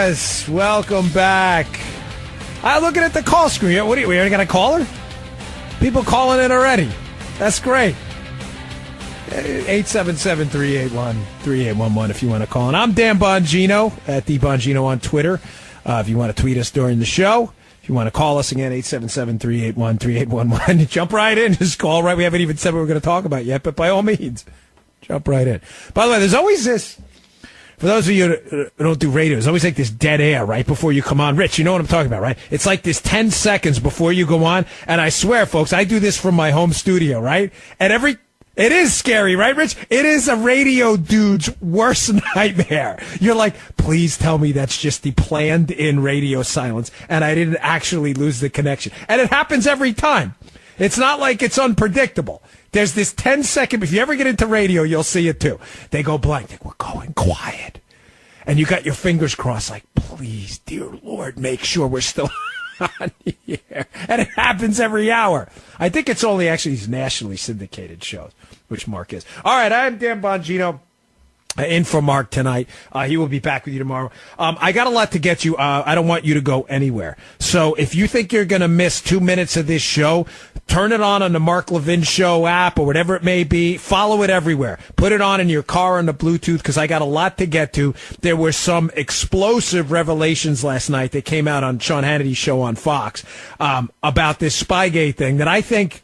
Yes, welcome back. I'm looking at the call screen. What are we already got a caller? People calling in already. That's great. 877-381-3811 if you want to call in. I'm Dan Bongino at the Bongino on Twitter. If you want to tweet us during the show. If you want to call us again, 877-381-3811. Jump right in. Just call right. We haven't even said what we're going to talk about yet, but by all means, jump right in. By the way, there's always this, for those of you who don't do radio, there's always like this dead air right before you come on. Rich, you know what I'm talking about, right? It's like this 10 seconds before you go on. And I swear, folks, I do this from my home studio, right? And it is scary, right, Rich? It is a radio dude's worst nightmare. You're like, please tell me that's just the planned in radio silence and I didn't actually lose the connection. And it happens every time. It's not like it's unpredictable. There's this 10-second, if you ever get into radio, you'll see it too. They go blank. They go, we're going quiet. And you got your fingers crossed like, please, dear Lord, make sure we're still on the air. And it happens every hour. I think it's only actually these nationally syndicated shows, which Mark is. All right, I'm Dan Bongino. In for Mark tonight. He will be back with you tomorrow. I got a lot to get you. I don't want you to go anywhere. So if you think you're going to miss 2 minutes of this show, turn it on the Mark Levin Show app or whatever it may be. Follow it everywhere. Put it on in your car on the Bluetooth because I got a lot to get to. There were some explosive revelations last night that came out on Sean Hannity's show on Fox about this Spygate thing that I think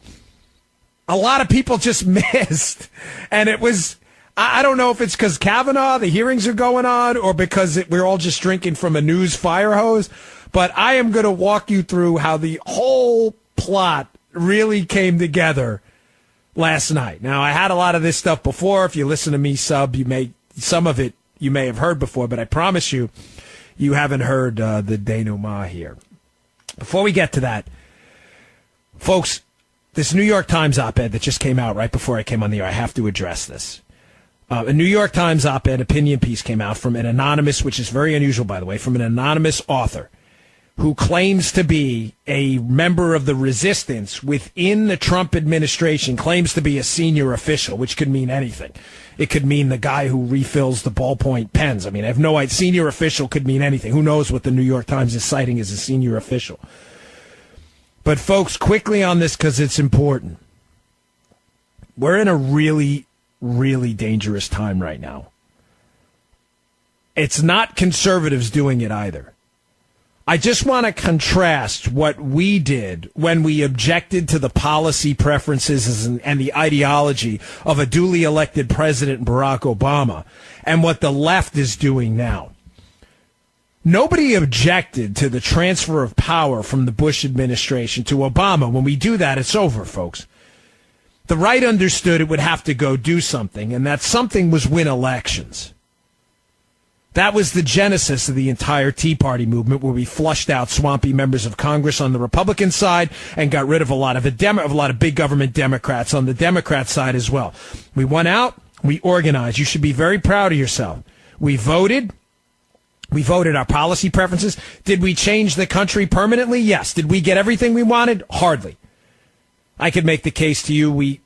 a lot of people just missed. And it was... I don't know if it's because Kavanaugh, the hearings are going on, or because we're all just drinking from a news fire hose. But I am going to walk you through how the whole plot really came together last night. Now, I had a lot of this stuff before. If you listen to me some of it you may have heard before, but I promise you haven't heard the denouement here. Before we get to that, folks, this New York Times op-ed that just came out right before I came on the air, I have to address this. A New York Times op-ed opinion piece came out from an anonymous, which is very unusual, by the way, from an anonymous author who claims to be a member of the resistance within the Trump administration, claims to be a senior official, which could mean anything. It could mean the guy who refills the ballpoint pens. I mean, I have no idea. Senior official could mean anything. Who knows what the New York Times is citing as a senior official. But, folks, quickly on this because it's important. We're in a really dangerous time right now. It's not conservatives doing it either. I just want to contrast what we did when we objected to the policy preferences and the ideology of a duly elected president, Barack Obama, and what the left is doing now. Nobody objected to the transfer of power from the Bush administration to Obama. When we do that, it's over, folks. The right understood it would have to go do something, and that something was win elections. That was the genesis of the entire Tea Party movement, where we flushed out swampy members of Congress on the Republican side and got rid of a lot of big government Democrats on the Democrat side as well. We went out, we organized. You should be very proud of yourself. We voted our policy preferences. Did we change the country permanently? Yes. Did we get everything we wanted? Hardly. I could make the case to you, we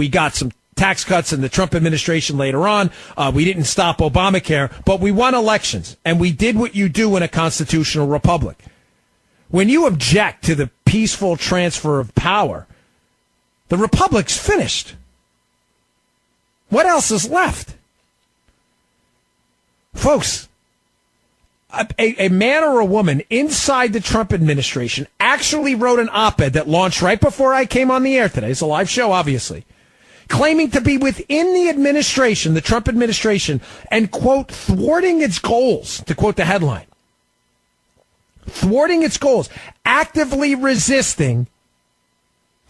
got some tax cuts in the Trump administration later on. We didn't stop Obamacare, but we won elections, and we did what you do in a constitutional republic. When you object to the peaceful transfer of power, the republic's finished. What else is left? Folks, a man or a woman inside the Trump administration actually wrote an op-ed that launched right before I came on the air today. It's a live show, obviously. Claiming to be within the administration, the Trump administration, and, quote, thwarting its goals, to quote the headline. Thwarting its goals. Actively resisting.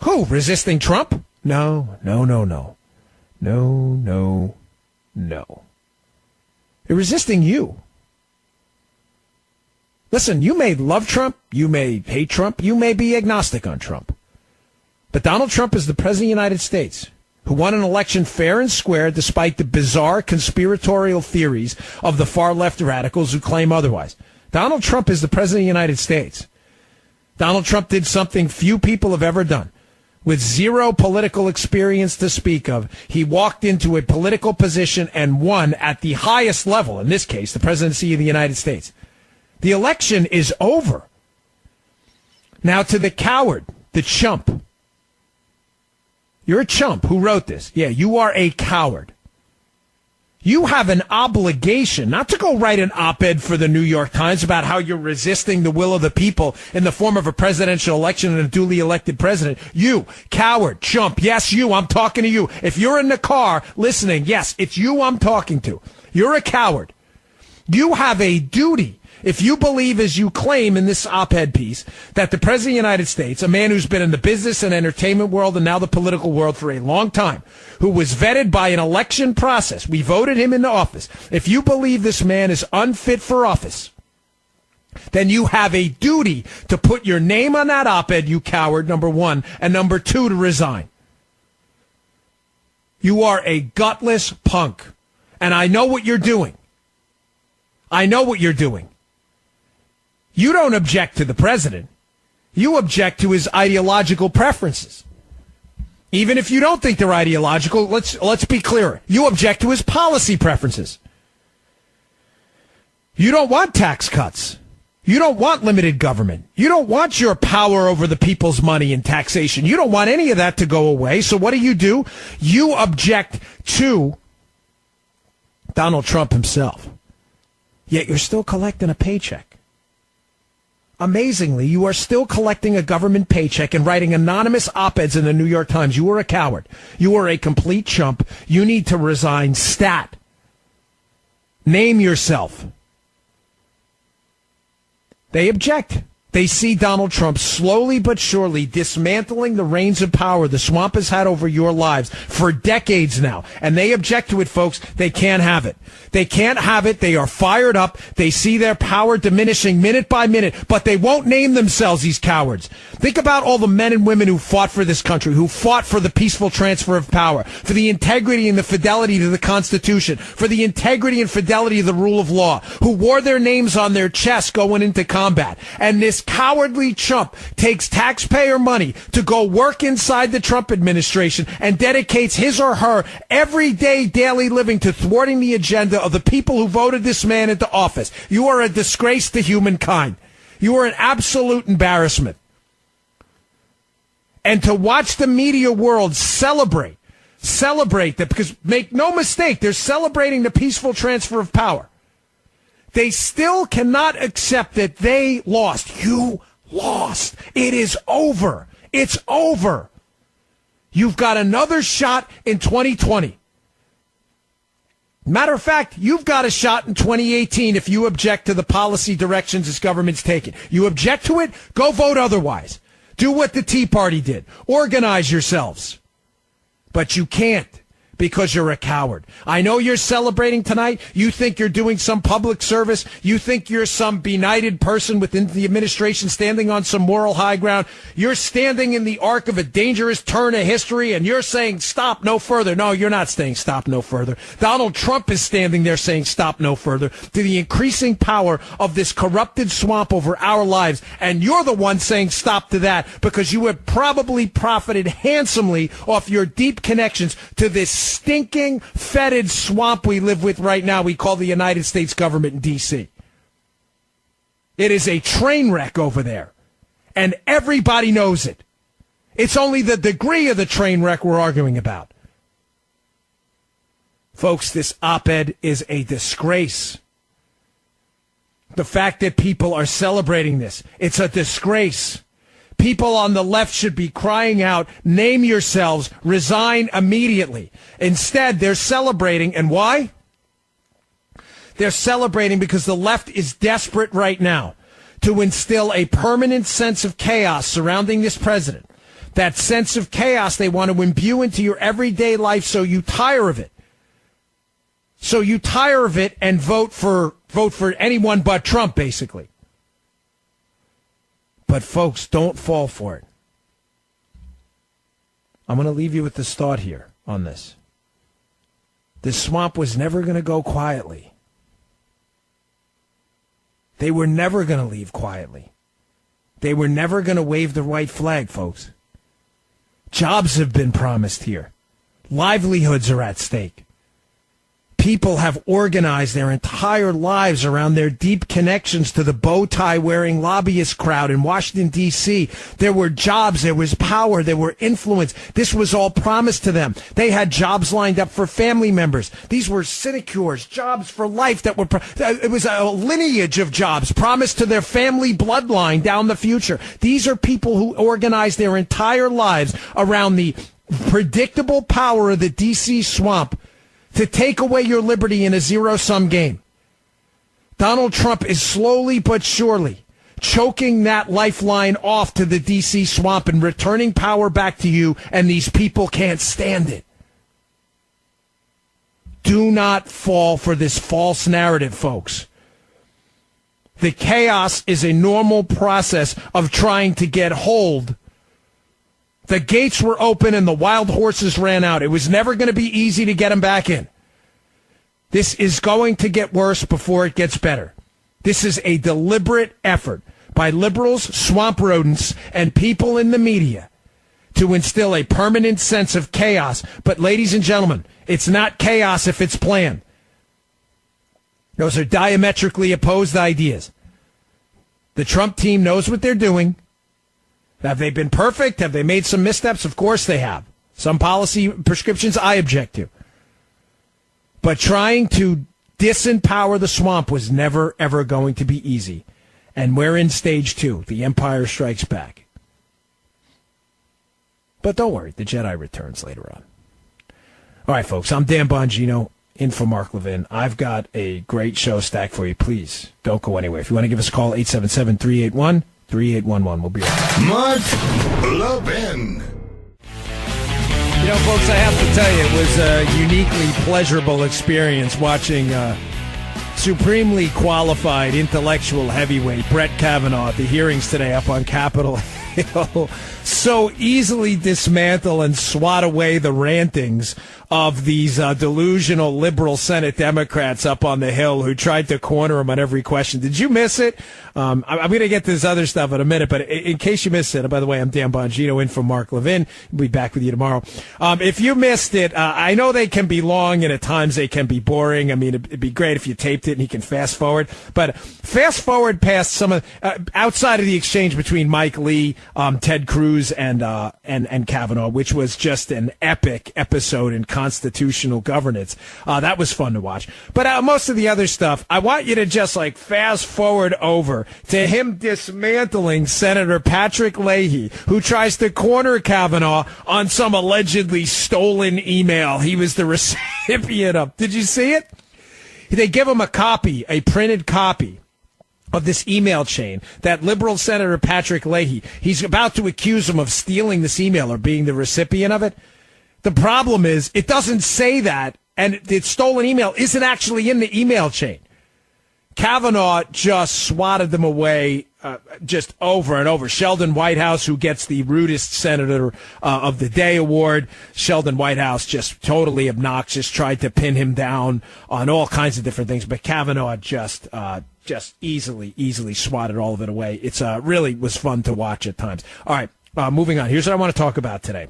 Who? Resisting Trump? No. They're resisting you. Listen, you may love Trump, you may hate Trump, you may be agnostic on Trump. But Donald Trump is the President of the United States, who won an election fair and square despite the bizarre conspiratorial theories of the far-left radicals who claim otherwise. Donald Trump is the President of the United States. Donald Trump did something few people have ever done. With zero political experience to speak of, he walked into a political position and won at the highest level, in this case, the presidency of the United States. The election is over. Now to the coward, the chump. You're a chump. Who wrote this? Yeah, you are a coward. You have an obligation not to go write an op-ed for the New York Times about how you're resisting the will of the people in the form of a presidential election and a duly elected president. You, coward, chump. Yes, you. I'm talking to you. If you're in the car listening, yes, it's you I'm talking to. You're a coward. You have a duty. If you believe, as you claim in this op-ed piece, that the President of the United States, a man who's been in the business and entertainment world and now the political world for a long time, who was vetted by an election process, we voted him into office. If you believe this man is unfit for office, then you have a duty to put your name on that op-ed, you coward, number one, and number two, to resign. You are a gutless punk, and I know what you're doing. I know what you're doing. You don't object to the president. You object to his ideological preferences. Even if you don't think they're ideological, let's be clear. You object to his policy preferences. You don't want tax cuts. You don't want limited government. You don't want your power over the people's money and taxation. You don't want any of that to go away. So what do? You object to Donald Trump himself. Yet you're still collecting a paycheck. Amazingly, you are still collecting a government paycheck and writing anonymous op-eds in the New York Times. You are a coward. You are a complete chump. You need to resign stat. Name yourself. They object. They see Donald Trump slowly but surely dismantling the reins of power the swamp has had over your lives for decades now. And they object to it, folks. They can't have it. They can't have it. They are fired up. They see their power diminishing minute by minute, but they won't name themselves, these cowards. Think about all the men and women who fought for this country, who fought for the peaceful transfer of power, for the integrity and the fidelity to the Constitution, for the integrity and fidelity of the rule of law, who wore their names on their chests going into combat. And this cowardly chump takes taxpayer money to go work inside the Trump administration and dedicates his or her everyday daily living to thwarting the agenda of the people who voted this man into office. You are a disgrace to humankind. You are an absolute embarrassment. And to watch the media world celebrate that, because make no mistake, they're celebrating the peaceful transfer of power. They still cannot accept that they lost. You lost. It is over. It's over. You've got another shot in 2020. Matter of fact, you've got a shot in 2018 if you object to the policy directions this government's taking. You object to it, go vote otherwise. Do what the Tea Party did. Organize yourselves. But you can't, because you're a coward. I know you're celebrating tonight. You think you're doing some public service. You think you're some benighted person within the administration standing on some moral high ground. You're standing in the arc of a dangerous turn of history, and you're saying stop no further. No, you're not saying stop no further. Donald Trump is standing there saying stop no further to the increasing power of this corrupted swamp over our lives. And you're the one saying stop to that because you have probably profited handsomely off your deep connections to this stinking, fetid swamp we live with right now we call the United States government in D.C. It is a train wreck over there, and everybody knows it. It's only the degree of the train wreck we're arguing about. Folks, this op-ed is a disgrace. The fact that people are celebrating this, it's a disgrace. People on the left should be crying out, name yourselves, resign immediately. Instead, they're celebrating. And why? They're celebrating because the left is desperate right now to instill a permanent sense of chaos surrounding this president. That sense of chaos they want to imbue into your everyday life so you tire of it. So you tire of it and vote for anyone but Trump, basically. But, folks, don't fall for it. I'm going to leave you with this thought here on this. This swamp was never going to go quietly. They were never going to leave quietly. They were never going to wave the white flag, folks. Jobs have been promised here. Livelihoods are at stake. people have organized their entire lives around their deep connections to the bow tie wearing lobbyist crowd in Washington, D.C. There were jobs, there was power, there were influence. This was all promised to them. They had jobs lined up for family members. These were sinecures, jobs for life that were, it was a lineage of jobs promised to their family bloodline down the future. These are people who organized their entire lives around the predictable power of the D.C. swamp to take away your liberty in a zero-sum game. Donald Trump is slowly but surely choking that lifeline off to the D.C. swamp and returning power back to you, and these people can't stand it. Do not fall for this false narrative, folks. The chaos is a normal process of trying to get hold. The gates were open and the wild horses ran out. It was never going to be easy to get them back in. This is going to get worse before it gets better. This is a deliberate effort by liberals, swamp rodents, and people in the media to instill a permanent sense of chaos. But ladies and gentlemen, it's not chaos if it's planned. Those are diametrically opposed ideas. The Trump team knows what they're doing. Have they been perfect? Have they made some missteps? Of course they have. Some policy prescriptions I object to. But trying to disempower the swamp was never, ever going to be easy. And we're in stage 2. The Empire Strikes Back. But don't worry, the Jedi returns later on. All right, folks, I'm Dan Bongino, in for Mark Levin. I've got a great show stacked for you. Please don't go anywhere. If you want to give us a call, 877-381-3811. We'll be right back. Mark Levin. You know, folks, I have to tell you, it was a uniquely pleasurable experience watching supremely qualified intellectual heavyweight Brett Kavanaugh at the hearings today up on Capitol Hill so easily dismantle and swat away the rantings of these delusional liberal Senate Democrats up on the Hill who tried to corner him on every question. Did you miss it? I'm going to get to this other stuff in a minute, but in case you missed it, and by the way, I'm Dan Bongino in for Mark Levin. We'll be back with you tomorrow. If you missed it, I know they can be long and at times they can be boring. I mean, it'd be great if you taped it and you can fast forward, but fast forward past some of, outside of the exchange between Mike Lee, Ted Cruz, and Kavanaugh, which was just an epic episode in constitutional governance. That was fun to watch. But most of the other stuff, I want you to just like fast forward over to him dismantling Senator Patrick Leahy, who tries to corner Kavanaugh on some allegedly stolen email he was the recipient of. Did you see it? They give him a copy, a printed copy of this email chain that liberal Senator Patrick Leahy, he's about to accuse him of stealing this email or being the recipient of it. The problem is it doesn't say that, and the stolen email isn't actually in the email chain. Kavanaugh just swatted them away just over and over. Sheldon Whitehouse, who gets the rudest senator of the day award, Sheldon Whitehouse, just totally obnoxious, tried to pin him down on all kinds of different things, but Kavanaugh just easily swatted all of it away. It's really was fun to watch at times. All right, moving on. Here's what I want to talk about today.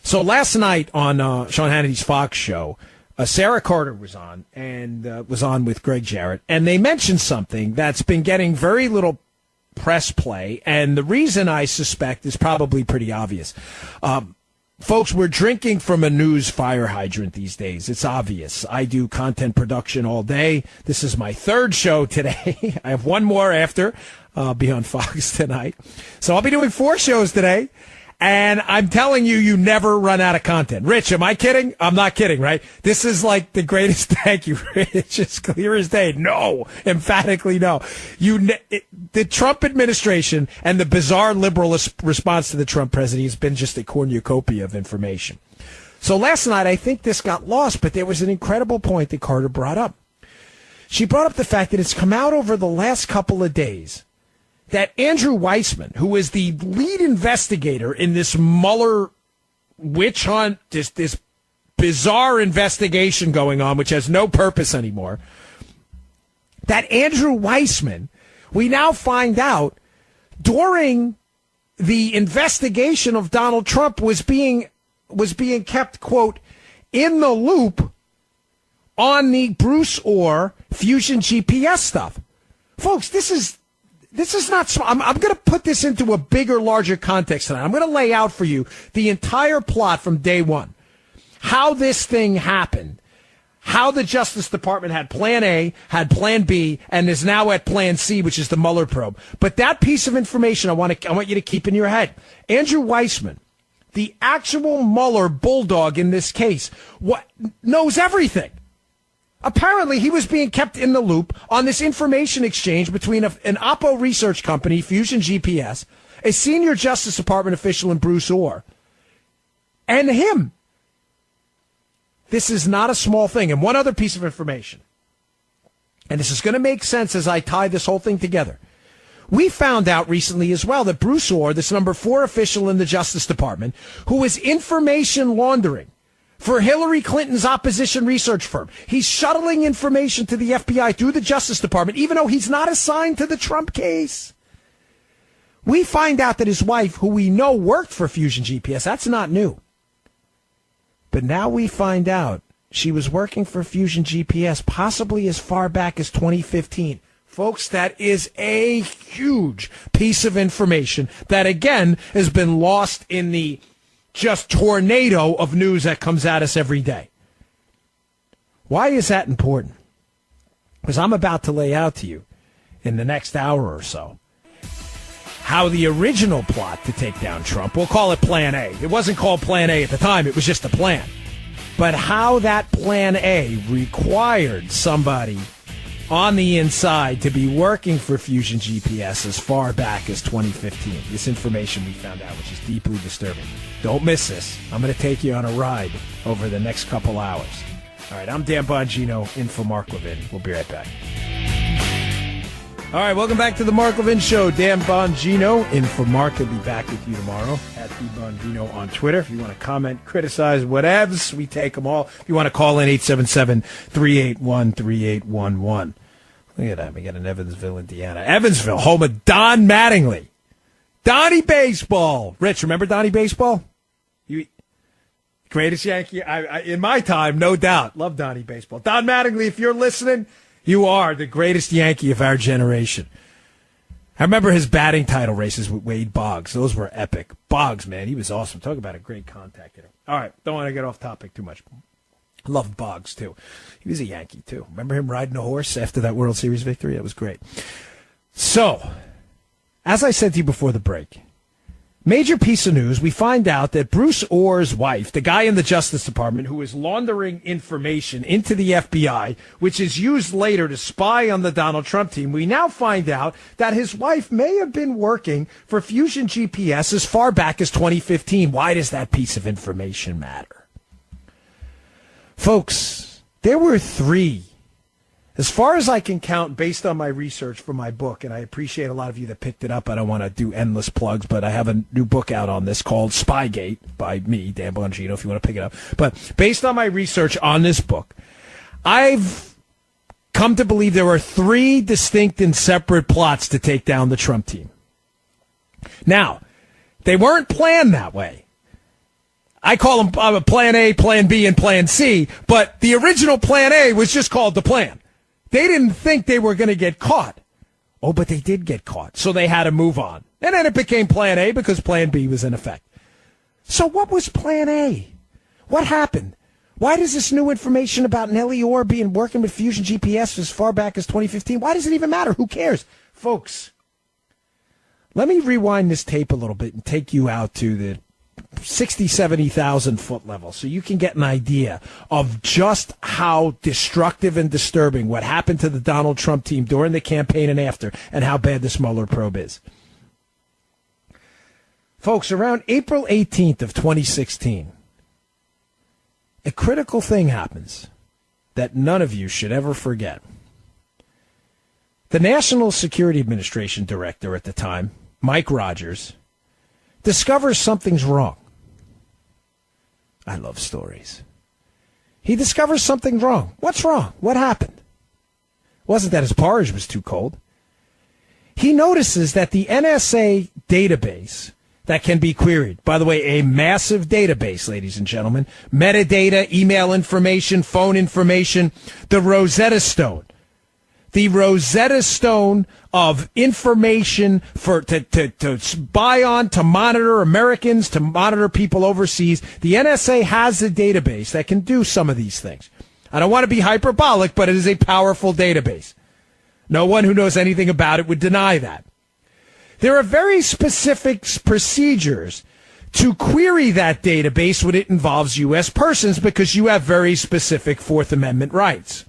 So last night on Sean Hannity's Fox show, Sarah Carter was on and was on with Greg Jarrett, and they mentioned something that's been getting very little press play, and the reason I suspect is probably pretty obvious. Folks, we're drinking from a news fire hydrant these days. It's obvious. I do content production all day. This is my third show today. I have one more after. I'll be on Fox tonight. So I'll be doing 4 shows today. And I'm telling you, you never run out of content. Rich, am I kidding? I'm not kidding, right? This is like the greatest. Thank you, Rich. It's clear as day. No, emphatically no. The Trump administration and the bizarre liberal response to the Trump presidency has been just a cornucopia of information. So last night, I think this got lost, but there was an incredible point that Carter brought up. She brought up the fact that it's come out over the last couple of days that Andrew Weissman, who is the lead investigator in this Mueller witch hunt, this bizarre investigation going on, which has no purpose anymore, that Andrew Weissman, we now find out, during the investigation of Donald Trump was being kept, quote, in the loop on the Bruce Orr Fusion GPS stuff. Folks, this is not small. I'm going to put this into a bigger, larger context tonight. I'm going to lay out for you the entire plot from day one, how this thing happened, how the Justice Department had Plan A, had Plan B, and is now at Plan C, which is the Mueller probe. But that piece of information I want you to keep in your head. Andrew Weissman, the actual Mueller bulldog in this case, knows everything. Apparently, he was being kept in the loop on this information exchange between an Oppo research company, Fusion GPS, a senior Justice Department official in Bruce Orr, and him. This is not a small thing. And one other piece of information, and this is going to make sense as I tie this whole thing together. We found out recently as well that Bruce Orr, this number 4 official in the Justice Department, who is information laundering for Hillary Clinton's opposition research firm. He's shuttling information to the FBI through the Justice Department, even though he's not assigned to the Trump case. We find out that his wife, who we know worked for Fusion GPS, that's not new. But now we find out she was working for Fusion GPS possibly as far back as 2015. Folks, that is a huge piece of information that, again, has been lost in the just tornado of news that comes at us every day. Why is that important? Because I'm about to lay out to you in the next hour or so how the original plot to take down Trump, we'll call it Plan A. It wasn't called Plan A at the time. It was just a plan. But how that Plan A required somebody on the inside to be working for Fusion GPS as far back as 2015. This information we found out, which is deeply disturbing. Don't miss this. I'm going to take you on a ride over the next couple hours. All right, I'm Dan Bongino, in for Mark Levin. We'll be right back. All right, welcome back to the Mark Levin Show. Dan Bongino, in for Mark. He'll be back with you tomorrow at the Bongino on Twitter. If you want to comment, criticize, whatevs, we take them all. If you want to call in, 877-381-3811. Look at that. We got in Evansville, Indiana. Evansville, home of Don Mattingly. Donnie Baseball. Rich, remember Donnie Baseball? Greatest Yankee in my time, no doubt. Love Donnie Baseball. Don Mattingly, if you're listening, you are the greatest Yankee of our generation. I remember his batting title races with Wade Boggs. Those were epic. Boggs, man, he was awesome. Talk about a great contact hitter. All right, don't want to get off topic too much. Loved Boggs, too. He was a Yankee, too. Remember him riding a horse after that World Series victory? That was great. So, as I said to you before the break, major piece of news, we find out that Bruce Orr's wife, the guy in the Justice Department who is laundering information into the FBI, which is used later to spy on the Donald Trump team, we now find out that his wife may have been working for Fusion GPS as far back as 2015. Why does that piece of information matter? Folks, there were 3, as far as I can count based on my research for my book, and I appreciate a lot of you that picked it up. I don't want to do endless plugs, but I have a new book out on this called Spygate by me, Dan Bongino, if you want to pick it up. But based on my research on this book, I've come to believe there are 3 distinct and separate plots to take down the Trump team. Now, they weren't planned that way. I call them Plan A, Plan B, and Plan C, but the original Plan A was just called the plan. They didn't think they were going to get caught. Oh, but they did get caught, so they had to move on. And then it became Plan A because Plan B was in effect. So what was Plan A? What happened? Why does this new information about Nellie Orr working with Fusion GPS as far back as 2015, why does it even matter? Who cares? Folks, let me rewind this tape a little bit and take you out to the 60, 70,000 foot level so you can get an idea of just how destructive and disturbing what happened to the Donald Trump team during the campaign and after, and how bad this Mueller probe is. Folks, around April 18th of 2016, a critical thing happens that none of you should ever forget. The National Security Administration director at the time, Mike Rogers, discovers something's wrong. I love stories. He discovers something wrong. What's wrong? What happened? It wasn't that his porridge was too cold. He notices that the NSA database that can be queried. By the way, a massive database, ladies and gentlemen. Metadata, email information, phone information, the Rosetta Stone. The Rosetta Stone of information to spy on, to monitor Americans, to monitor people overseas. The NSA has a database that can do some of these things. I don't want to be hyperbolic, but it is a powerful database. No one who knows anything about it would deny that. There are very specific procedures to query that database when it involves U.S. persons because you have very specific Fourth Amendment rights.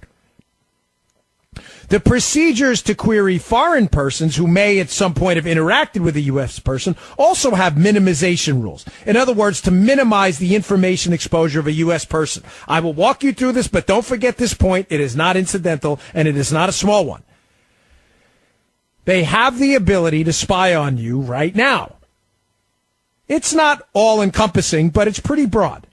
The procedures to query foreign persons who may at some point have interacted with a U.S. person also have minimization rules. In other words, to minimize the information exposure of a U.S. person. I will walk you through this, but don't forget this point. It is not incidental, and it is not a small one. They have the ability to spy on you right now. It's not all-encompassing, but it's pretty broad.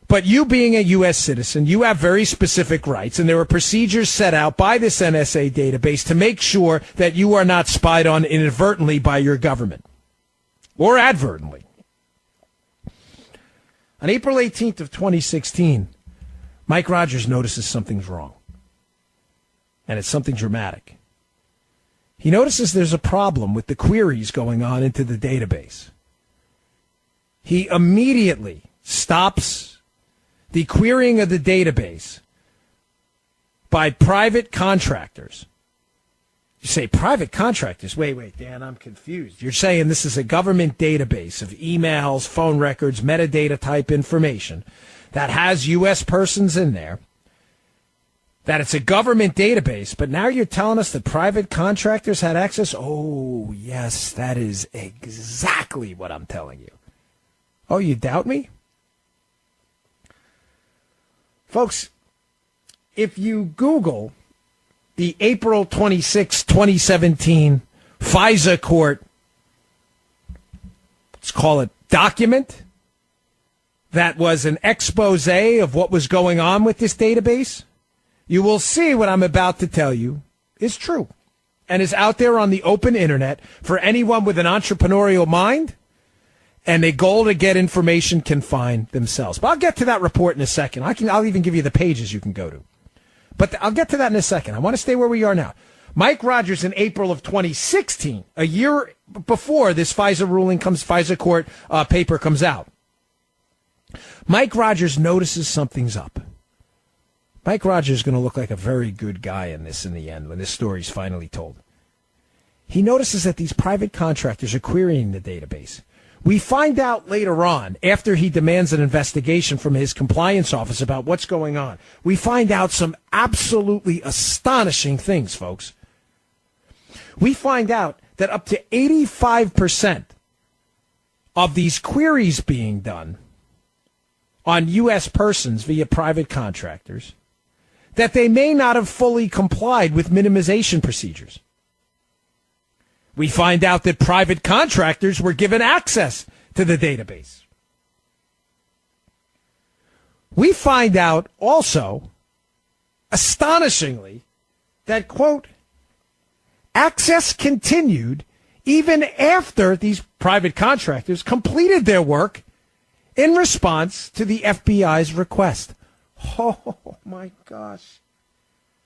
But you being a U.S. citizen, you have very specific rights, and there are procedures set out by this NSA database to make sure that you are not spied on inadvertently by your government, or advertently. On April 18th of 2016, Mike Rogers notices something's wrong, and it's something dramatic. He notices there's a problem with the queries going on into the database. He immediately stops the querying of the database by private contractors. You say private contractors? Wait, Dan, I'm confused. You're saying this is a government database of emails, phone records, metadata type information that has U.S. persons in there, that it's a government database, but now you're telling us that private contractors had access? Oh, yes, that is exactly what I'm telling you. Oh, you doubt me? Folks, if you Google the April 26, 2017 FISA court, let's call it document, that was an expose of what was going on with this database, you will see what I'm about to tell you is true and is out there on the open internet for anyone with an entrepreneurial mind and a goal to get information can find themselves. But I'll get to that report in a second. I'll even give you the pages you can go to. But I'll get to that in a second. I want to stay where we are now. Mike Rogers in April of 2016, a year before this FISA court paper comes out, Mike Rogers notices something's up. Mike Rogers is going to look like a very good guy in the end when this story's finally told. He notices that these private contractors are querying the database. We find out later on, after he demands an investigation from his compliance office about what's going on, we find out some absolutely astonishing things, folks. We find out that up to 85% of these queries being done on U.S. persons via private contractors, that they may not have fully complied with minimization procedures. We find out that private contractors were given access to the database. We find out also, astonishingly, that, quote, access continued even after these private contractors completed their work in response to the FBI's request. Oh, my gosh.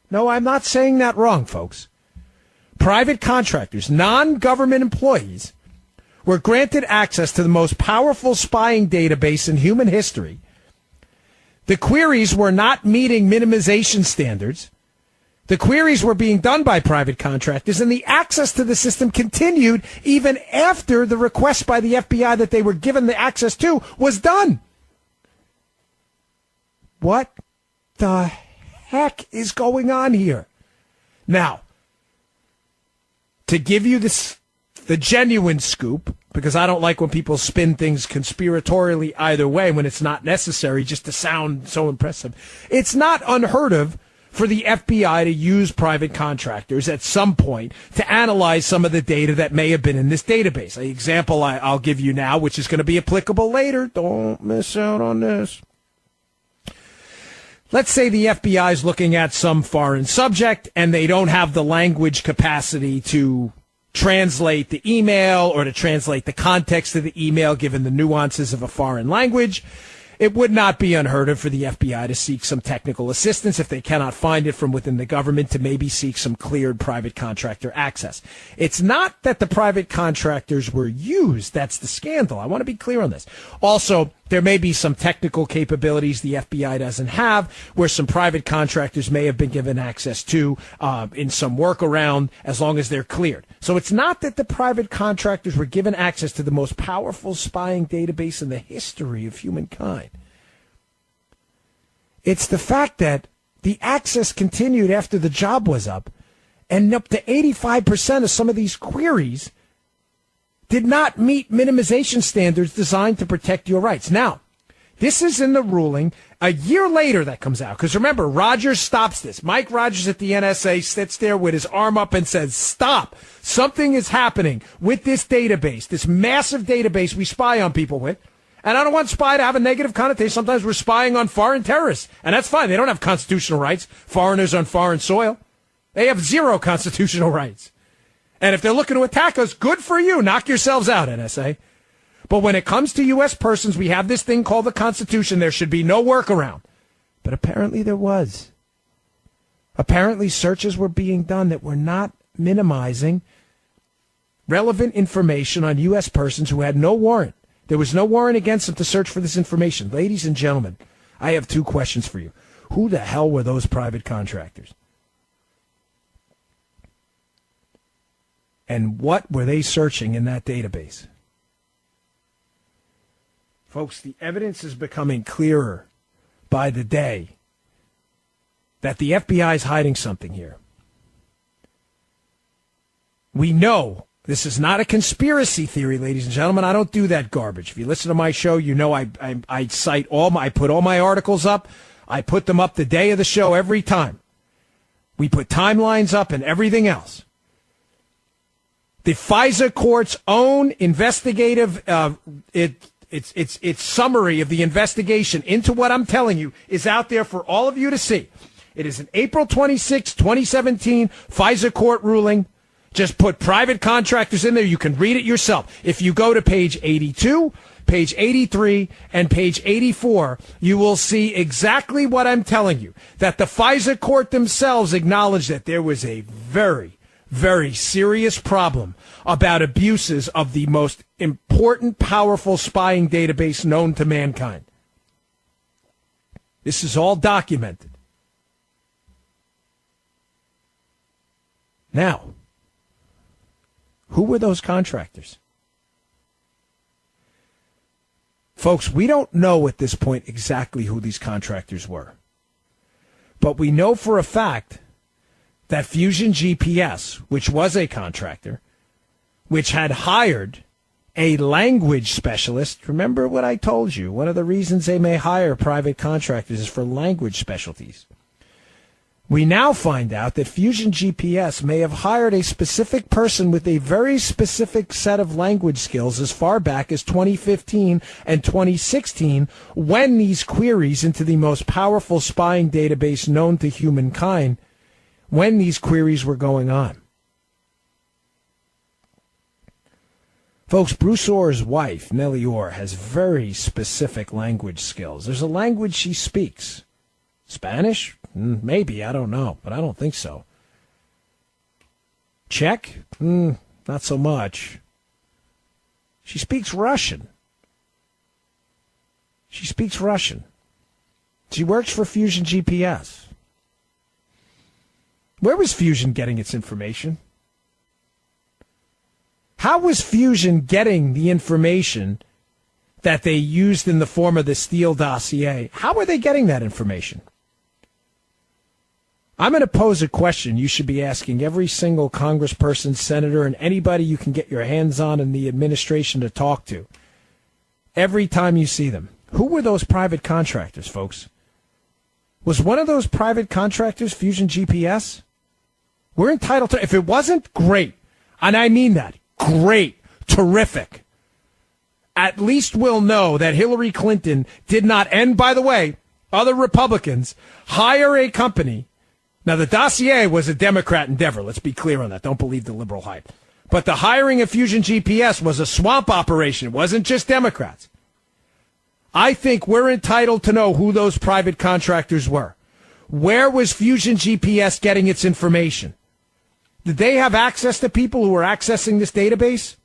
No, I'm not saying that wrong, folks. Private contractors, non-government employees, were granted access to the most powerful spying database in human history. The queries were not meeting minimization standards. The queries were being done by private contractors, and the access to the system continued even after the request by the FBI that they were given the access to was done. What the heck is going on here? Now, to give you the genuine scoop, because I don't like when people spin things conspiratorially either way when it's not necessary just to sound so impressive. It's not unheard of for the FBI to use private contractors at some point to analyze some of the data that may have been in this database. An example I'll give you now, which is going to be applicable later. Don't miss out on this. Let's say the FBI is looking at some foreign subject and they don't have the language capacity to translate the email or to translate the context of the email given the nuances of a foreign language. It would not be unheard of for the FBI to seek some technical assistance if they cannot find it from within the government to maybe seek some cleared private contractor access. It's not that the private contractors were used. That's the scandal. I want to be clear on this. Also, there may be some technical capabilities the FBI doesn't have where some private contractors may have been given access to in some workaround as long as they're cleared. So it's not that the private contractors were given access to the most powerful spying database in the history of humankind. It's the fact that the access continued after the job was up, and up to 85% of some of these queries did not meet minimization standards designed to protect your rights. Now, this is in the ruling a year later that comes out. Because remember, Rogers stops this. Mike Rogers at the NSA sits there with his arm up and says, stop. Something is happening with this database, this massive database we spy on people with. And I don't want spy to have a negative connotation. Sometimes we're spying on foreign terrorists. And that's fine. They don't have constitutional rights. Foreigners on foreign soil. They have zero constitutional rights. And if they're looking to attack us, good for you. Knock yourselves out, NSA. But when it comes to U.S. persons, we have this thing called the Constitution. There should be no workaround. But apparently there was. Apparently searches were being done that were not minimizing relevant information on U.S. persons who had no warrant. There was no warrant against them to search for this information. Ladies and gentlemen, I have two questions for you. Who the hell were those private contractors? And what were they searching in that database? Folks, the evidence is becoming clearer by the day that the FBI is hiding something here. We know this is not a conspiracy theory, ladies and gentlemen. I don't do that garbage. If you listen to my show, you know I cite I put all my articles up. I put them up the day of the show every time. We put timelines up and everything else. The FISA court's own investigative its summary of the investigation into what I'm telling you is out there for all of you to see. It is an April 26, 2017 FISA court ruling. Just put private contractors in there. You can read it yourself. If you go to page 82, page 83, and page 84, you will see exactly what I'm telling you. That the FISA court themselves acknowledged that there was a very, very serious problem about abuses of the most important, powerful spying database known to mankind. This is all documented. Now, who were those contractors? Folks, we don't know at this point exactly who these contractors were. But we know for a fact that Fusion GPS, which was a contractor, which had hired a language specialist. Remember what I told you. One of the reasons they may hire private contractors is for language specialties. We now find out that Fusion GPS may have hired a specific person with a very specific set of language skills as far back as 2015 and 2016 when these queries into the most powerful spying database known to humankind, when these queries were going on. Folks, Bruce Orr's wife, Nellie Orr, has very specific language skills. There's a language she speaks. Spanish? Maybe, I don't know, but I don't think so. Czech? Not so much. She speaks Russian. She works for Fusion GPS. Where was Fusion getting its information? How was Fusion getting the information that they used in the form of the Steele dossier? How were they getting that information? I'm going to pose a question you should be asking every single congressperson, senator, and anybody you can get your hands on in the administration to talk to. Every time you see them. Who were those private contractors, folks? Was one of those private contractors Fusion GPS? We're entitled to, if it wasn't, great. And I mean that. Great. Terrific. At least we'll know that Hillary Clinton did not, and by the way, other Republicans, hire a company. Now, the dossier was a Democrat endeavor. Let's be clear on that. Don't believe the liberal hype. But the hiring of Fusion GPS was a swamp operation. It wasn't just Democrats. I think we're entitled to know who those private contractors were. Where was Fusion GPS getting its information? Did they have access to people who were accessing this database?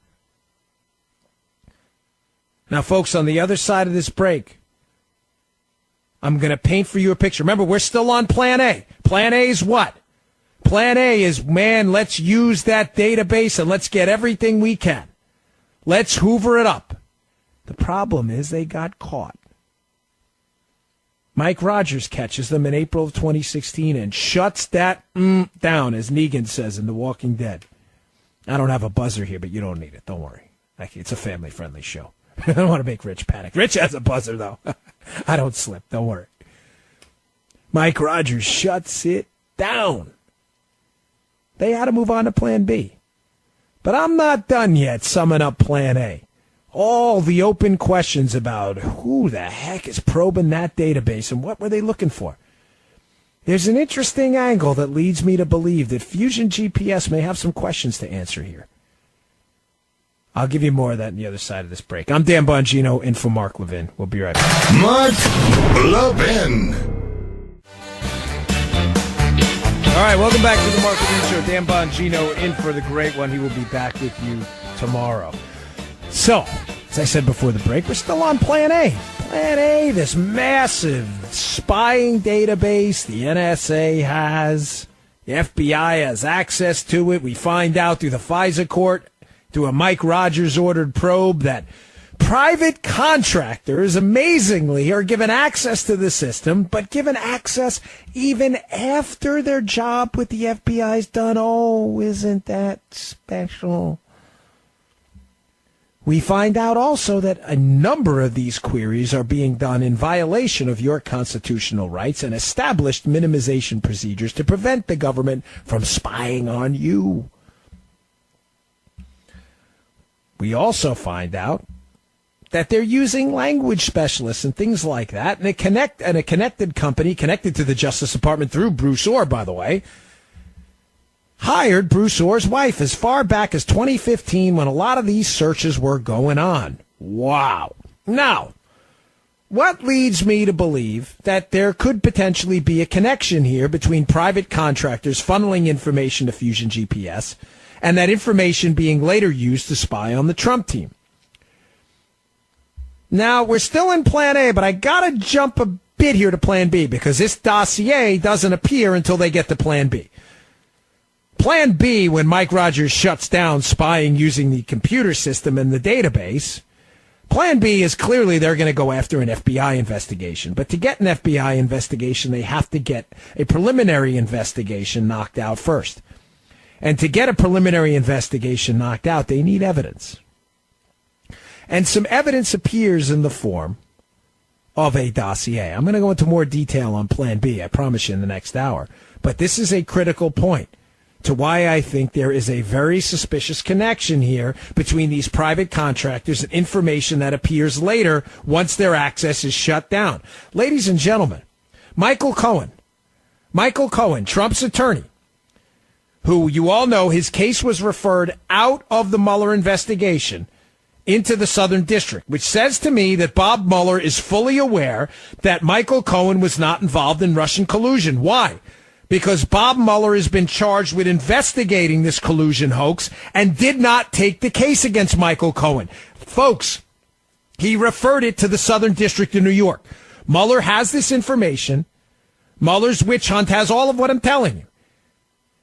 Now, folks, on the other side of this break, I'm going to paint for you a picture. Remember, we're still on Plan A. Plan A is what? Plan A is, man, let's use that database and let's get everything we can. Let's hoover it up. The problem is they got caught. Mike Rogers catches them in April of 2016 and shuts that down, as Negan says in The Walking Dead. I don't have a buzzer here, but you don't need it. Don't worry. It's a family-friendly show. I don't want to make Rich panic. Rich has a buzzer, though. I don't slip. Don't worry. Mike Rogers shuts it down. They had to move on to Plan B. But I'm not done yet summing up Plan A. All the open questions about who the heck is probing that database and what were they looking for. There's an interesting angle that leads me to believe that Fusion GPS may have some questions to answer here. I'll give you more of that on the other side of this break. I'm Dan Bongino, in for Mark Levin. We'll be right back. Mark Levin. All right, welcome back to the Mark Levin Show. Dan Bongino in for the great one. He will be back with you tomorrow. So, as I said before the break, we're still on Plan A. Plan A, this massive spying database the NSA has. The FBI has access to it. We find out through the FISA court, through a Mike Rogers ordered probe, that private contractors, amazingly, are given access to the system, but given access even after their job with the FBI's done. Oh, isn't that special? We find out also that a number of these queries are being done in violation of your constitutional rights and established minimization procedures to prevent the government from spying on you. We also find out that they're using language specialists and things like that, and a connected company, connected to the Justice Department through Bruce Orr, by the way, hired Bruce Orr's wife as far back as 2015 when a lot of these searches were going on. Wow. Now, what leads me to believe that there could potentially be a connection here between private contractors funneling information to Fusion GPS and that information being later used to spy on the Trump team? Now, we're still in Plan A, but I got to jump a bit here to Plan B because this dossier doesn't appear until they get to Plan B. Plan B, when Mike Rogers shuts down spying using the computer system and the database, Plan B is clearly they're going to go after an FBI investigation. But to get an FBI investigation, they have to get a preliminary investigation knocked out first. And to get a preliminary investigation knocked out, they need evidence. And some evidence appears in the form of a dossier. I'm going to go into more detail on Plan B, I promise you, in the next hour. But this is a critical point to why I think there is a very suspicious connection here between these private contractors and information that appears later once their access is shut down. Ladies and gentlemen, Michael Cohen, Trump's attorney, who you all know his case was referred out of the Mueller investigation into the Southern District, which says to me that Bob Mueller is fully aware that Michael Cohen was not involved in Russian collusion. Why? Because Bob Mueller has been charged with investigating this collusion hoax and did not take the case against Michael Cohen. Folks, he referred it to the Southern District of New York. Mueller has this information. Mueller's witch hunt has all of what I'm telling you.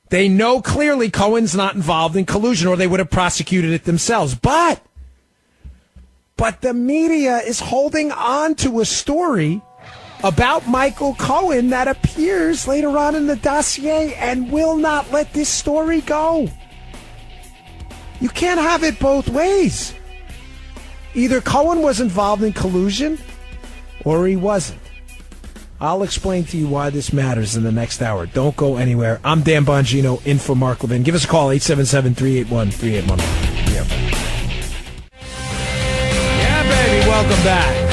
They know clearly Cohen's not involved in collusion or they would have prosecuted it themselves. But the media is holding on to a story about Michael Cohen that appears later on in the dossier and will not let this story go. You can't have it both ways. Either Cohen was involved in collusion or he wasn't. I'll explain to you why this matters in the next hour. Don't go anywhere. I'm Dan Bongino, in for Mark Levin. Give us a call, 877-381-3811. Yeah, baby, welcome back.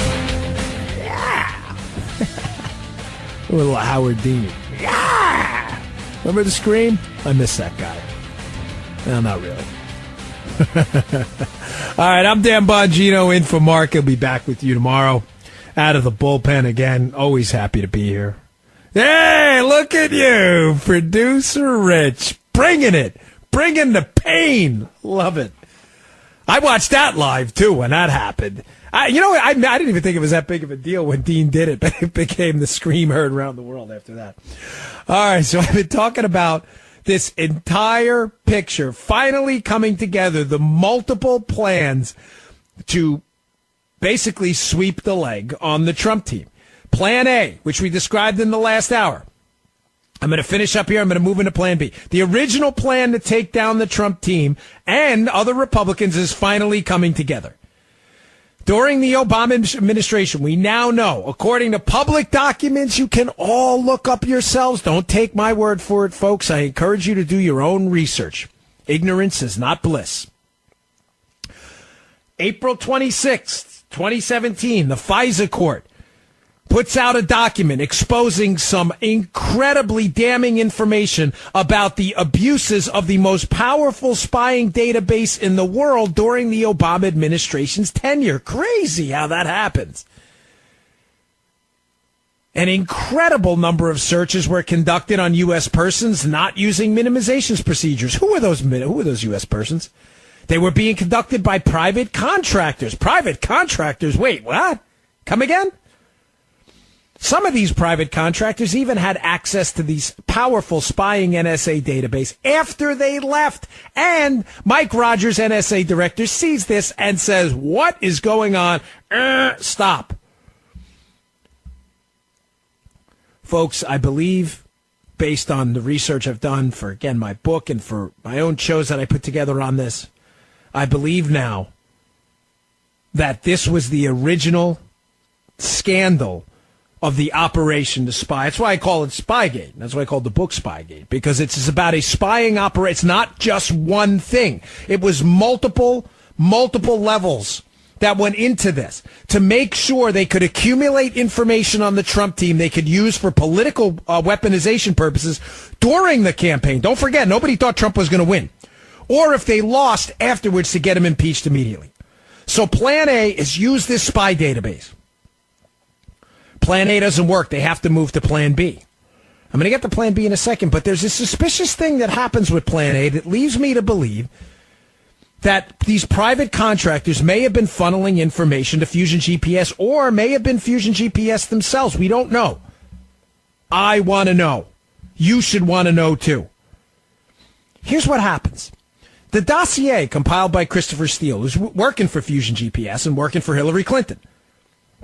A little Howard Dean. Yeah! Remember the scream? I miss that guy. No, not really. All right, I'm Dan Bongino in for Mark. He'll be back with you tomorrow out of the bullpen again. Always happy to be here. Hey, look at you, Producer Rich. Bringing it. Bringing the pain. Love it. I watched that live, too, when that happened. I didn't even think it was that big of a deal when Dean did it, but it became the scream heard around the world after that. All right, so I've been talking about this entire picture finally coming together, the multiple plans to basically sweep the leg on the Trump team. Plan A, which we described in the last hour. I'm going to finish up here. I'm going to move into Plan B. The original plan to take down the Trump team and other Republicans is finally coming together. During the Obama administration, we now know, according to public documents, you can all look up yourselves. Don't take my word for it, folks. I encourage you to do your own research. Ignorance is not bliss. April 26th, 2017, the FISA court puts out a document exposing some incredibly damning information about the abuses of the most powerful spying database in the world during the Obama administration's tenure. Crazy how that happens. An incredible number of searches were conducted on U.S. persons not using minimizations procedures. Who were those U.S. persons? They were being conducted by private contractors. Private contractors? Wait, what? Come again? Some of these private contractors even had access to these powerful spying NSA database after they left. And Mike Rogers, NSA director, sees this and says, what is going on? Stop. Folks, I believe, based on the research I've done for, again, my book and for my own shows that I put together on this, I believe now that this was the original scandal of the operation to spy. That's why I call it Spygate. That's why I call the book Spygate, because it's about a spying operation. It's not just one thing. It was multiple levels that went into this to make sure they could accumulate information on the Trump team they could use for political weaponization purposes during the campaign. Don't forget, nobody thought Trump was going to win. Or if they lost afterwards, to get him impeached immediately. So Plan A is use this spy database. Plan A doesn't work. They have to move to Plan B. I'm going to get to Plan B in a second, but there's a suspicious thing that happens with Plan A that leads me to believe that these private contractors may have been funneling information to Fusion GPS or may have been Fusion GPS themselves. We don't know. I want to know. You should want to know, too. Here's what happens. The dossier compiled by Christopher Steele, who's working for Fusion GPS and working for Hillary Clinton,